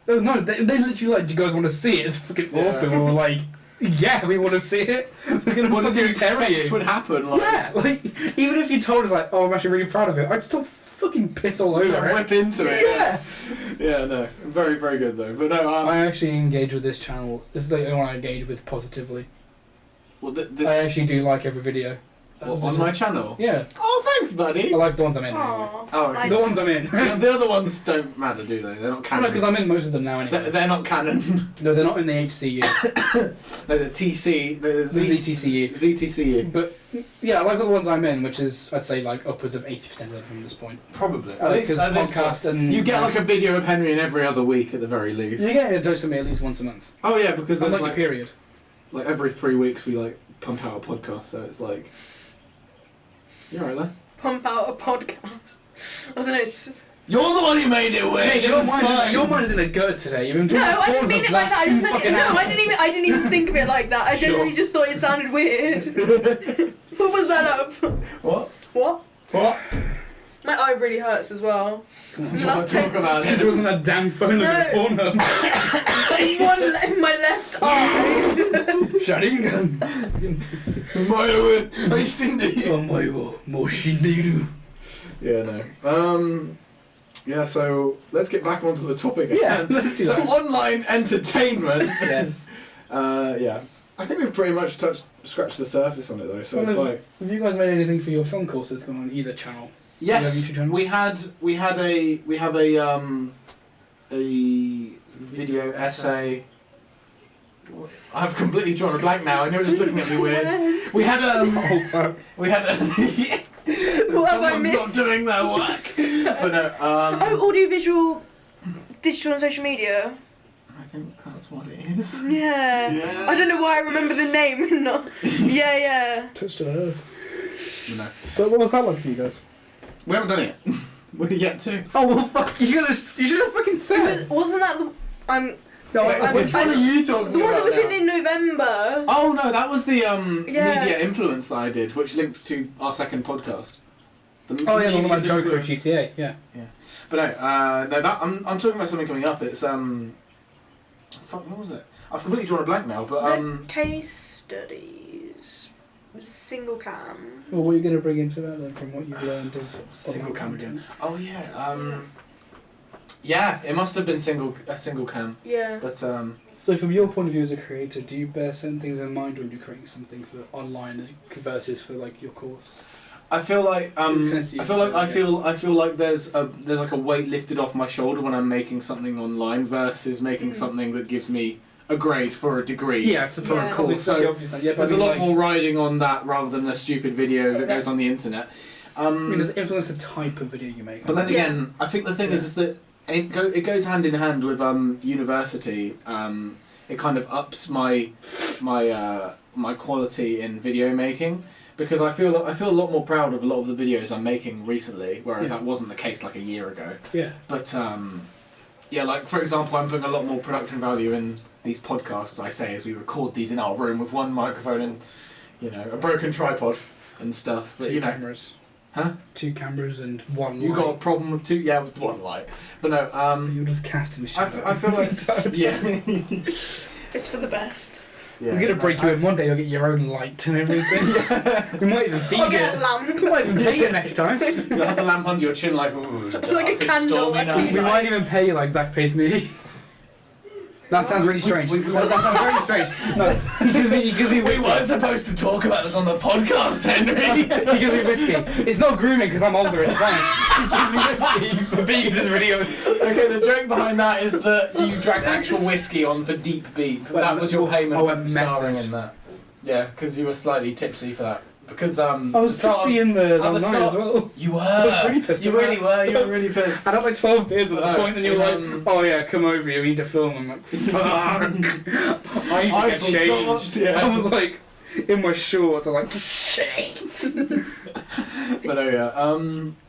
No, they literally like, do you guys want to see it? It's fucking Yeah. awful. We were like, yeah, we want to see it. We're gonna What did you fucking terror expect you. would happen? Like, Yeah, like even if you told us like, oh, I'm actually really proud of it, I'd still fucking piss all over it. rip into it. Yeah. Yeah, no. Very, very good though. But no, I actually engage with this channel. This is the only one I engage with positively. well, I actually do like every video. What, on my channel? Yeah, Oh, thanks, buddy. I like the ones I'm in. Anyway. Aww. Oh, okay. The ones I'm in. The other ones don't matter, do they? They're not No, canon. because I'm in most of them now anyway. They're not canon. No, they're not in the HCU. No, the TC, the The ZTCU. ZTCU. But yeah, I like all the ones I'm in, which is I'd say like upwards of 80% of them from this point. Probably. I like his at this podcast point. and You get like a posts. video of Henry in every other week at the very least. You get a dose of me at least once a month. Oh yeah, because I'm there's like like, your period. like every 3 weeks we like pump out a podcast, so it's like. You're right there. Pump out a podcast. I don't know, it's just... You're the one who made it weird. Hey, It was fine. your mind is in a gut today. You've been doing No, I porn didn't mean for it the like last that. I just 2 meant fucking no. hours. I didn't even think of it like that. I genuinely just thought it sounded weird. What was that up? What? What? What? My eye really hurts as well. Let's Last talk time- about Because it. it wasn't that damn phone looking at Pornhub. In my left eye. Sharingan. I seen it. Omoe mo shinderu. Yeah, no. Yeah, so let's get back onto the topic Yeah, again. let's do So that. online entertainment. Yes. Yeah. I think we've pretty much scratched the surface on it though. So Well, it's like Have you guys made anything for your film courses going on either channel? yes, YouTube channel? we have a video essay. I've completely drawn a blank now, and you're just looking at me weird. We had Oh fuck. we had What have I someone's missed? not doing their work. But no, Oh, audiovisual, digital and social media. I think that's what it is. Yeah. Yeah. I don't know why I remember the name and not. Yeah. Touched an earth. No. But what was that like for you guys? We haven't done it yet. We're yet to. Oh well, fuck! You should have fucking said. Wasn't that the? No, Wait, Which one are you talking The one that about was now? in November. Oh no, that was the Yeah. media influence that I did, which linked to our second podcast. Oh yeah, the one about Media's Joker influence. GTA. Yeah. But no, that I'm talking about something coming up. It's fuck, what was it? I've completely drawn a blank now. But The case studies. Single cam. Well, what are you going to bring into that then, from what you've learned of single cam content? again. Oh yeah, yeah, it must have been a single cam, Yeah. but So, from your point of view as a creator, do you bear certain things in mind when you're creating something for online versus for like your course? I feel like Makes sense to I you, feel like I I feel like there's like a weight lifted off my shoulder when I'm making something online versus making something that gives me a grade for a degree. Yeah, so for Yeah. a course. So, Yeah, There's a lot more riding on that rather than a stupid video that goes on the internet. I mean, does it influence the type of video you make? But then Yeah. again, I think the thing is that it goes hand in hand with university. It kind of ups my quality in video making because I feel a lot more proud of a lot of the videos I'm making recently, whereas Yeah. that wasn't the case like a year ago. Yeah. But yeah, like for example, I'm putting a lot more production value in these podcasts. I say as we record these in our room with one microphone and a broken tripod and stuff. But Two cameras. Huh? 2 cameras and 1 You light. got a problem with 2? Yeah, with 1 light. But no, You're just casting shit. I feel like yeah. It's for the best. Yeah, We're gonna break you in one day. You'll get your own light and everything. We might even feed I'll you. get a lamp. We might even pay you next time. You'll have the lamp under your chin like, ooh, Like a candle, a tea We light. might even pay you like Zach pays me. That sounds really strange. That sounds very strange. No, he gives me We whiskey. weren't supposed to talk about this on the podcast, Henry. He gives me whiskey. It's not grooming because I'm older. It's fine. He gives me whiskey for being in his videos. Okay, the joke behind that is that you drank actual whiskey on for Deep Beep. Well, That was your payment oh, for a starring method. in that. Yeah, because you were slightly tipsy for that. Because I was tipsy in the at the night start- as well. You were. I was really pissed You about really it. were. You were really pissed. I had like 12 beers at that No, point, and you're like, "Oh yeah, come over here. We need to film." I'm like, "Fuck!" I need to I get forgot, changed. yeah. I was like, in my shorts. I was like, "Shit!" But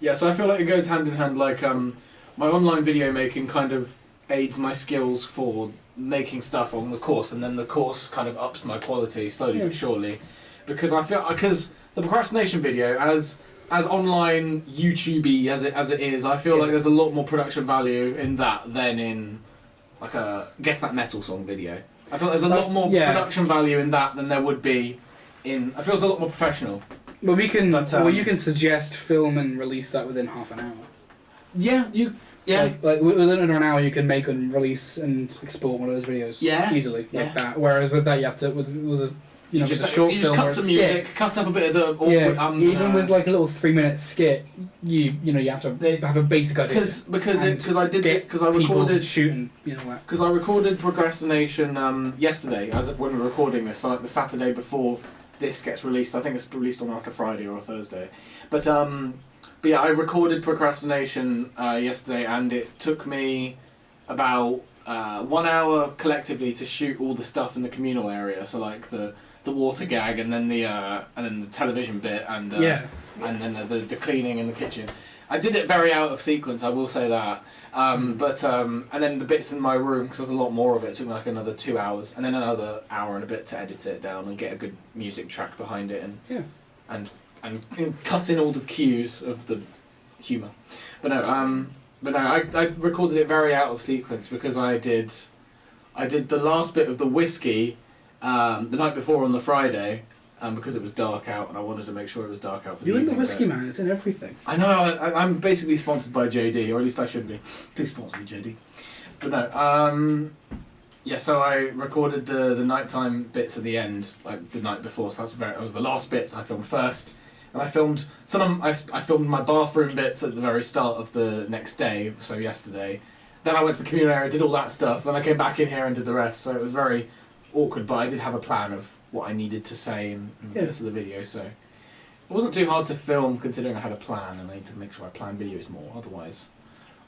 yeah. So I feel like it goes hand in hand. Like my online video making kind of aids my skills for making stuff on the course, and then the course kind of ups my quality slowly Yeah. but surely. Because the procrastination video as online YouTubey as it is, I feel like there's a lot more production value in that than in like a Guess That Metal Song video. I feel like there's a lot more production value in that than there would be in. I feel it's a lot more professional. Well, we can. But, well, you can suggest, film, and release that within half an hour. Yeah, Like within an hour, you can make and release and export one of those videos. Yeah. Easily, Yeah. like that. Whereas with that, you have to with you know, just, with a short you film just or cut a some skit. music, cut up a bit of the awkward Yeah, ums and even with ahs. like a little 3-minute skit, you know you have to have a basic idea. because I did get it because I people recorded shooting, you know that. because I recorded Procrastination yesterday, as of when we're recording this, so like the Saturday before this gets released. I think it's released on like a Friday or a Thursday. But yeah, I recorded Procrastination yesterday, and it took me about 1 hour collectively to shoot all the stuff in the communal area. So like the water gag, and then the television bit, and and then the cleaning in the kitchen. I did it very out of sequence, I will say that. But and then the bits in my room, because there's a lot more of it, took me like another 2 hours, and then another hour and a bit to edit it down and get a good music track behind it, and cut in all the cues of the humour. But no, I recorded it very out of sequence because I did the last bit of the whiskey the night before on the Friday. Because it was dark out, and I wanted to make sure it was dark out for the You're in the evening whiskey bit. man. It's in everything. I know. I'm basically sponsored by JD, or at least I should be. Please sponsor me, JD. But no. Yeah. So I recorded the nighttime bits at the end, like the night before. So that was the last bits I filmed first, and I filmed I filmed my bathroom bits at the very start of the next day. So yesterday. Then I went to the communal area, did all that stuff. Then I came back in here and did the rest. So it was very awkward, but I did have a plan of what I needed to say in bits of the video, so it wasn't too hard to film considering I had a plan, and I need to make sure I plan videos more, otherwise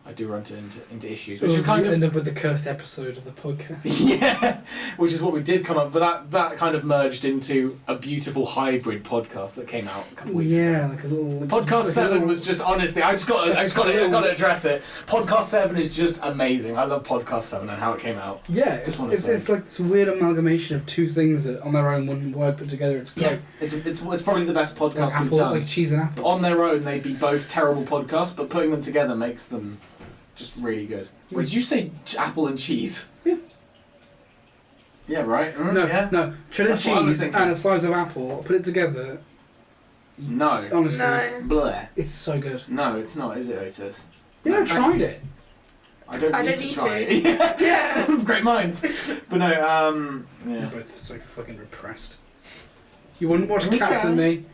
I do run into issues, which is kind of end up with the cursed episode of the podcast. yeah, which is what we did come up, but that kind of merged into a beautiful hybrid podcast that came out a couple weeks ago. Yeah, like a little Podcast 7 was just, honestly, I got to address it. Podcast 7 is just amazing. I love Podcast 7 and how it came out. Yeah, Just wanna say. it's like this weird amalgamation of two things that on their own wouldn't work, put together it's great. It's probably the best podcast Like we've apple, done. like cheese and apples. On their own, they'd be both terrible podcasts, but putting them together makes them just really good. Wait, did you say apple and cheese? Yeah. Yeah, right? No, yeah? no, cheddar That's what I was cheese thinking. and a slice of apple. Put it together. No. Honestly, No. Bleh. it's so good. No, it's not, is it, Otis? You never tried it. I don't I need don't to need try to. it. Yeah. Great minds. But no, You're yeah. both so fucking repressed. You wouldn't watch We Cats can. and Me.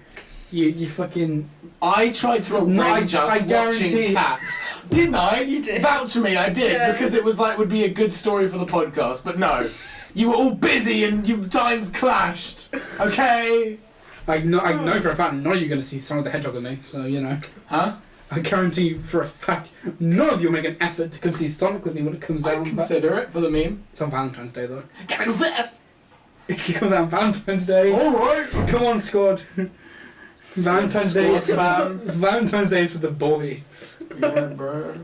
You fucking. I tried to No, arrange us I watching guarantee- Cats. Didn't I? You did. Vouch for me, I did, Yeah. because it was like, would be a good story for the podcast, but no. You were all busy and your times clashed. Okay? I know for a fact none of you are going to see Sonic the Hedgehog with me, so you know. Huh? I guarantee for a fact none of you will make an effort to come see Sonic with me when it comes out. I'd consider it for the meme. It's on Valentine's Day though. Gotta go fast! It comes out on Valentine's Day. Alright! Come on, squad. Valentine's Day is Squad, fam. Valentine's Day is for the boys. Yeah, bro.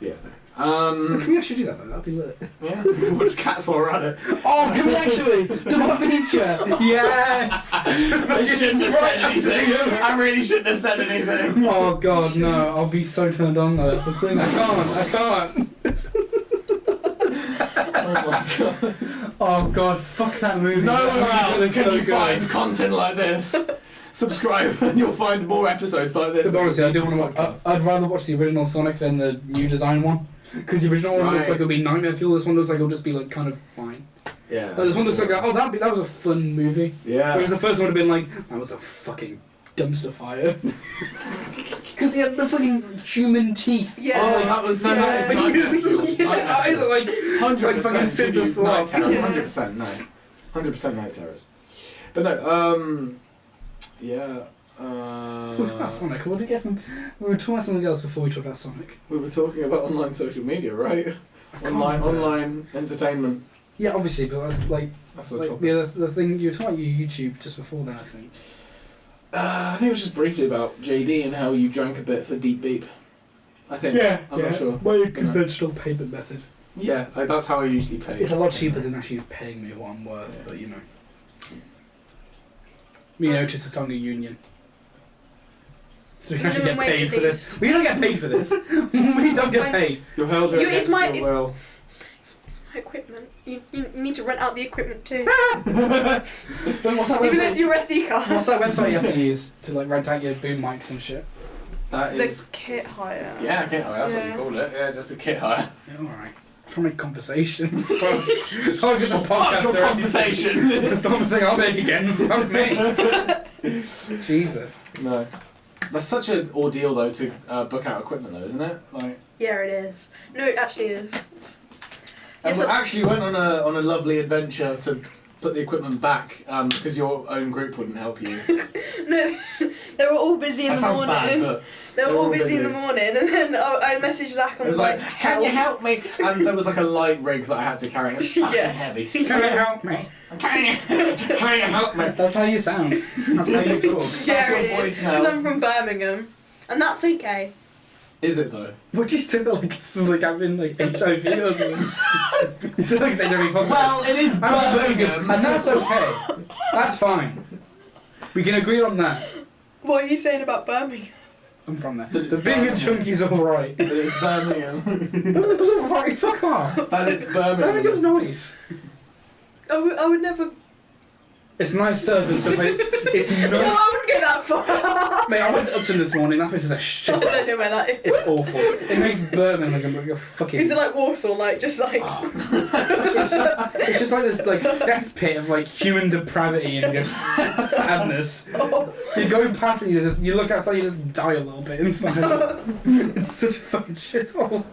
Yeah. Can we actually do that though? That'd be lit. Yeah. Watch Cats while we're at it. Oh, can we actually? Double feature! Yes! I shouldn't have said anything. I really shouldn't have said anything. Oh god, no. I'll be so turned on though. That's the thing. I can't. Oh my god. Oh god, fuck that movie. Nowhere That movie else looks can you find content like this. Subscribe and you'll find more episodes like this. Because honestly, I do want to watch. Podcast. I'd rather watch the original Sonic than the new design one. Because the original one looks Right. like it'll be nightmare fuel. This one looks like it'll just be like kind of fine. Yeah. This one looks like that was a fun movie. Yeah. Whereas the first one would have been like that was a fucking dumpster fire. Because he had the fucking human teeth. Yeah. Oh, that is nightmare fuel. Yeah, is it like 100% fucking Sid the night Sloth? terrors. Yeah. 100% no. 100% night terrors. But no, yeah. What about Sonic? What did we get from? We were talking about something else before we talked about Sonic. We were talking about online social media, right? I can't remember. Online entertainment. Yeah, obviously, but that's like That's the like topic. the thing you were talking about your YouTube just before that, I think. I think it was just briefly about JD and how you drank a bit for Deep Beep. I think. I'm not sure. By a conventional payment method. Yeah, that's how I usually pay. It's a lot cheaper than actually paying me what I'm worth, but you know. Me and Otis are starting a union. So we can actually get Minimum wage paid at for this. least. We don't get paid for this. We don't get paid. You're held You- it's against my- your it's- will. It's my equipment. You need to rent out the equipment too. Then what's that Even though website? it's your SD card. What's that website you have to use to like rent out your boom mics and shit? That The is. kit hire. Yeah, kit hire. That's what Yeah. you call it. Yeah, just a kit hire. Yeah, alright. From a conversation. Fuck it's a Fuck podcast. your already. conversation. That's not the thing I'll make again. Fuck me. Jesus. No. That's such an ordeal though to book out equipment though, isn't it? Like, Yeah, it is. No, it actually is. and Yes, we I- actually went on a lovely adventure to put the equipment back because your own group wouldn't help you. No, they were all busy in That the sounds morning. bad, but They were they were all all busy in the busy. morning, and then I messaged Zach it and was like, can you help me? And there was like a light rig that I had to carry. And it was fucking Yeah. heavy. Can you help me? Can you help me? That's how you sound. That's how you talk. Yeah, your it is. voice now. Because I'm from Birmingham, and that's okay. Is it though? What do you say that like it's like having like HIV or something? You said like it's HIV positive. Well, it is I'm from Birmingham. and that's okay. That's fine. We can agree on that. What are you saying about Birmingham? I'm from there. That it's The being a Birmingham. chunkie's alright. That it's Birmingham. It's alright, fuck off. That it's Birmingham's Birmingham. nice. I would never. It's nice service, but like, it's No, nice. I wouldn't go that far. Mate, I went to Upton this morning, that place is a I shit. don't know where that is. It's awful. It makes Birmingham like a fucking... Is it like Warsaw, like just like? It's just like this like cesspit of like human depravity and just sadness. You go past and you look outside, you just die a little bit inside. It's such a fucking shithole.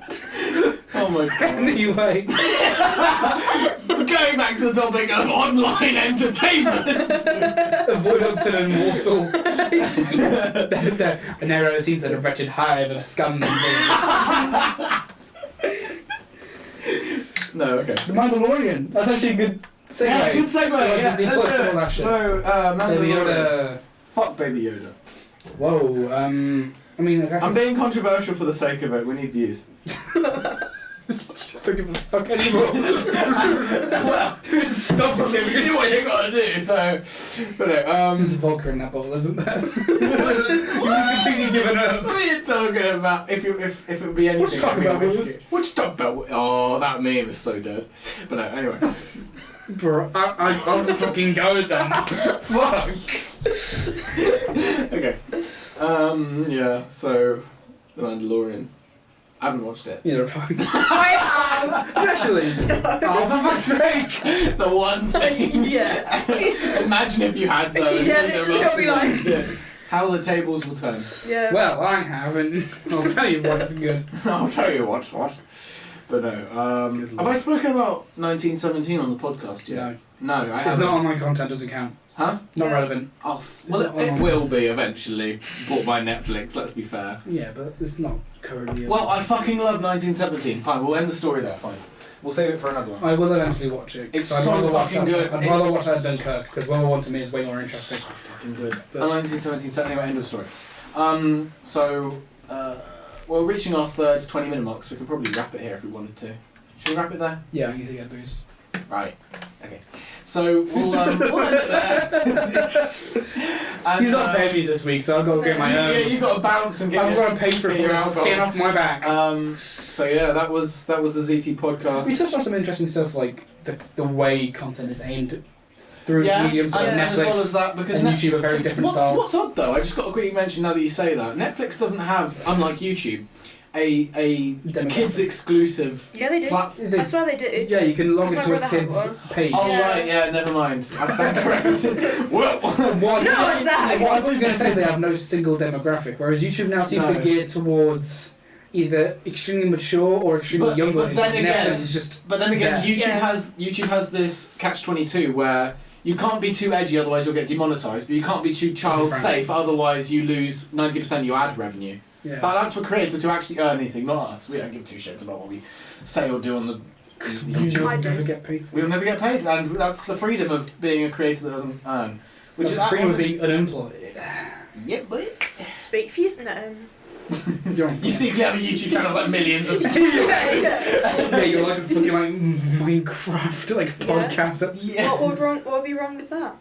Oh my god. Anyway, Going back to the topic of online entertainment. avoid Upton and Warsaw. They're narrow scenes that a wretched hive of scum and No, okay. The Mandalorian. That's actually a good segue. Yeah, good segue. Yeah, Disney let's Plus do and all it. that shit. So, Baby Mandalorian. Yoda. Fuck Baby Yoda. Whoa. I mean, I guess I'm it's- being controversial for the sake of it. We need views. just don't give a fuck anymore. Well, Stop you do what you gotta do. So, but no. There's vodka in that bottle, isn't there? You've completely given up. What are you talking about? If it would be anything, Let's talk it'd be about whiskey. this. What you talk about? Oh, that meme is so dead. But no, anyway. Bro, I'll just fucking go then. Fuck. Okay. Yeah. So, The Mandalorian. I haven't watched it. Either fuck. I Actually. Oh, for fuck's sake. The one thing. Yeah. Imagine if you had those. Yeah, and literally, I'll be like- Yeah. How the tables will turn. Yeah. Well, I have, and I'll tell you what, it's good. I'll tell you what. But no. Good Have lord. I spoken about 1917 on the podcast yet? No. No, I It's haven't. not online content, doesn't count. Huh? Not Yeah. relevant. Oh, well, it will be eventually. Bought by Netflix. Let's be fair. Yeah, but it's not currently. Well, I fucking love 1917. Fine, we'll end the story there. Fine. We'll save it for another one. I will eventually watch it. It's I'd so rather watch fucking that- good. I'd rather It's- watch that than Kirk, because World War One to me is way more interesting. Fucking good. But- 1917. So anyway, end of story. We're reaching our third 20-minute mark, so we can probably wrap it here if we wanted to. Should we wrap it there? Yeah, I need to get booze. Right. Okay. So we'll end it there. And, He's not paying me this week, so I've got to get my Yeah, own. you've got to bounce and get I've your, got to pay for get your it. alcohol. Skin off my back. So yeah, that was the ZT podcast. We touched on some interesting stuff, like the way content is aimed through mediums like and Netflix as well as that, because and YouTube are very different styles. What's odd though? I just got to quickly mention now that you say that Netflix doesn't have, unlike YouTube, a Demographic. kids exclusive Yeah, they do. platform. I swear they do. Yeah, you can log My into brother a had kid's one. page. Oh Yeah. right, yeah, never mind. I stand corrected. What? What? No, exactly. What I thought you were going to say is they have no single demographic, whereas YouTube now seems No. to gear towards either extremely mature or extremely young. But then Netflix again, is just YouTube Yeah. YouTube has this catch-22 where you can't be too edgy, otherwise you'll get demonetized. But you can't be too child safe, otherwise you lose 90% of your ad revenue. yeah. But that's for creators to actually earn anything, not us. We don't give two shits about what we say or do on the. You I do. never get paid for. We'll never get paid, and that's the freedom of being a creator that doesn't earn. Which Which is is freedom of being unemployed. Yeah, but Speak for you, no. You're on you secretly have a YouTube channel with like millions of. yeah, you're like a fucking like Minecraft like Yeah. podcast. Yeah. What would be wrong with that?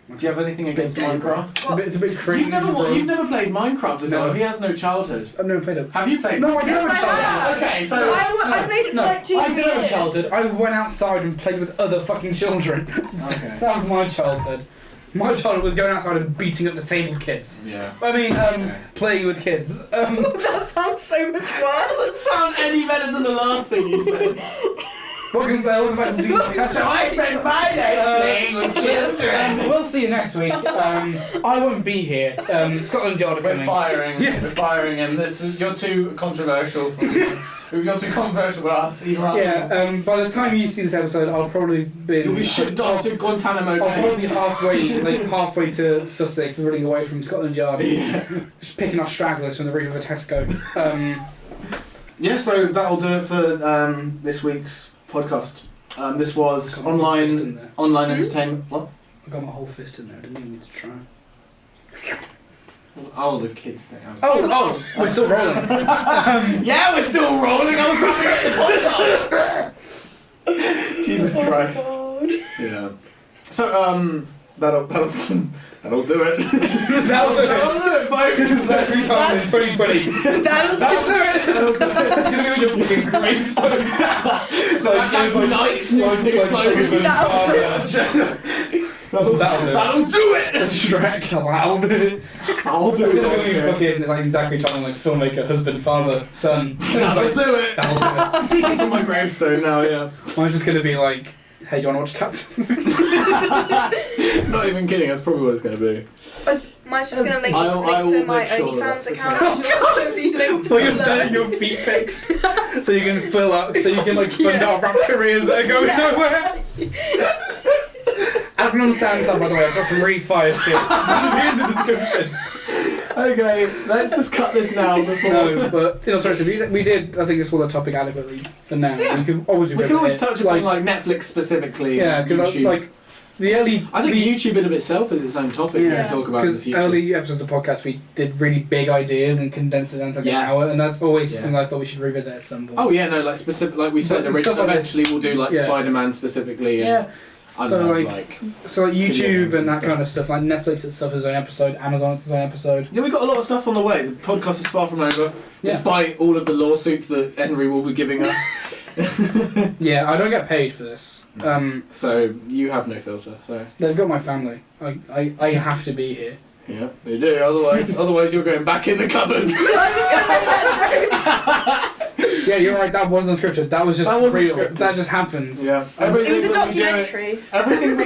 Do you have anything against Minecraft? It's a bit cringe. You've never played Minecraft as No. well. He has no childhood. I've never played it. Have you played? No, I Yes, didn't I have a childhood. have. Okay, so I played it for like 2 I years. didn't have a childhood. I went outside and played with other fucking children. okay. That was my childhood. My childhood was going outside and beating up disabled kids. Yeah. I mean, Okay. playing with kids. That sounds so much worse. Doesn't sound any better than the last thing you said. Welcome back to the podcast. So I spend my day playing with children. We'll see you next week. I won't be here. Scotland Yard are We're coming. firing. Yes. We're firing, and you're too controversial for me. You're too controversial for us. Yeah, by the time you see this episode, I'll probably be. You'll be shipped off to Guantanamo I'll Bay. probably be halfway to Sussex, running away from Scotland Yard. Just picking off stragglers from the reef of a Tesco. Yeah, so that'll do it for this week's podcast. This was online entertainment. What? I got my whole fist in there. I didn't even need to try. Oh, the kids thing. Oh, we're still rolling. Yeah, we're still rolling. I was probably the podcast. Jesus Christ. God. Yeah. So that'll do it. That'll do it. Folks. This is every time in 2020. That'll do it. It's gonna be on your fucking gravestone. That's Nike's new slogan. That'll do it. Shrek loud. I'll do It's gonna be it. fucking. It's like Zachary Tomlin, like filmmaker, husband, father, son. That'll do it. That'll do it. That's on my gravestone now. Yeah. Mine's just gonna be like, hey, do you wanna watch Cats? Not even kidding. That's probably what it's going to be. Mine's just gonna link I will to my make sure that OnlyFans that's account. okay. Just be linked to So you're below. sending your feet pics, so you can fill up, so you can like fund our rap careers that are going nowhere. Add me on SoundCloud, by the way. I've got some really fire shit. It'll be in the description. Okay, let's just cut this now before. No, but in all seriousness, we did. I think explore the topic adequately for now. We can always We can revisit always it. touch upon like Netflix specifically. yeah, because YouTube. like the early. I think YouTube in of itself is its own topic we Yeah, can talk about in the because future. early episodes of the podcast we did really big ideas and condensed it down to like Yeah. an hour, and that's always Yeah. something I thought we should revisit at some point. Oh yeah, no, like specific, like we said, But stuff like eventually we'll do like yeah. Spider-Man specifically. And, Yeah. I So, don't know, like- So like YouTube Videos and that and kind of stuff, like Netflix itself has its own episode, Amazon has its own episode. yeah, we've got a lot of stuff on the way. The podcast is far from over, Yeah. despite all of the lawsuits that Henry will be giving us. Yeah, I don't get paid for this. So you have no filter. So They've got my family. I have to be here. yeah, they do. Otherwise you're going back in the cupboard. Yeah, you're right. That wasn't scripted. That was just That wasn't real. scripted. That just happens. Yeah, It was a Everything that we do- documentary.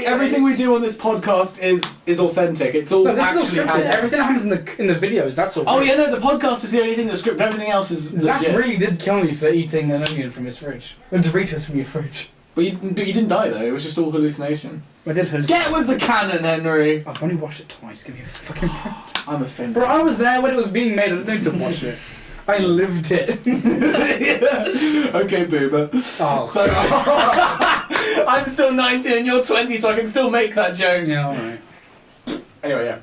Everything we do on this podcast is authentic. It's all But this is actually all scripted. happened. Everything that happens in the videos. That's all. Oh yeah, no, the podcast is the only thing that's scripted. Everything else is Zach legit. really did kill me for eating an onion from his fridge. And Doritos from your fridge. But you didn't die though. It was just all hallucination. I did hallucinate. Get with the canon, Henry. I've only watched it twice. Give me a fucking. I'm offended. Bro, I was there when it was being made. I didn't need to watch it. I lived it. Okay, boomer. Oh. So I'm still 19 and you're 20, so I can still make that joke. Yeah, alright. Anyway, yeah.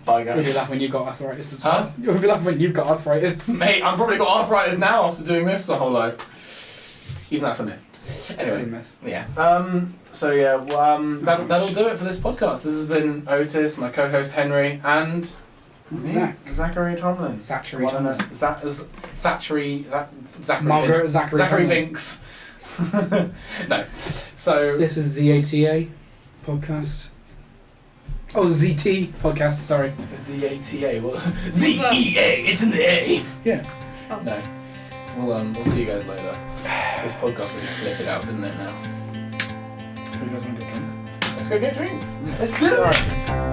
Bye, You'll be guys. laughing when you've got arthritis as Huh? well. You'll be laughing when you've got arthritis. Mate, I've probably got arthritis now after doing this the whole life. Even that's a myth. Anyway. Yeah. So yeah. Well, that'll do it for this podcast. This has been Otis, my co-host Henry, and Zachary Tomlin. Zachary One and Tomlin. Zachary. Zachary. Margaret Zachary Tomlin. Binks. No. So This is ZATA podcast. Oh, ZT podcast, sorry. ZATA. What? ZEA. It's in the A. Yeah. No. We'll see you guys later. This podcast really split it out, didn't it? Now. Do you guys want to get drunk? Let's go get a drink. Let's do it.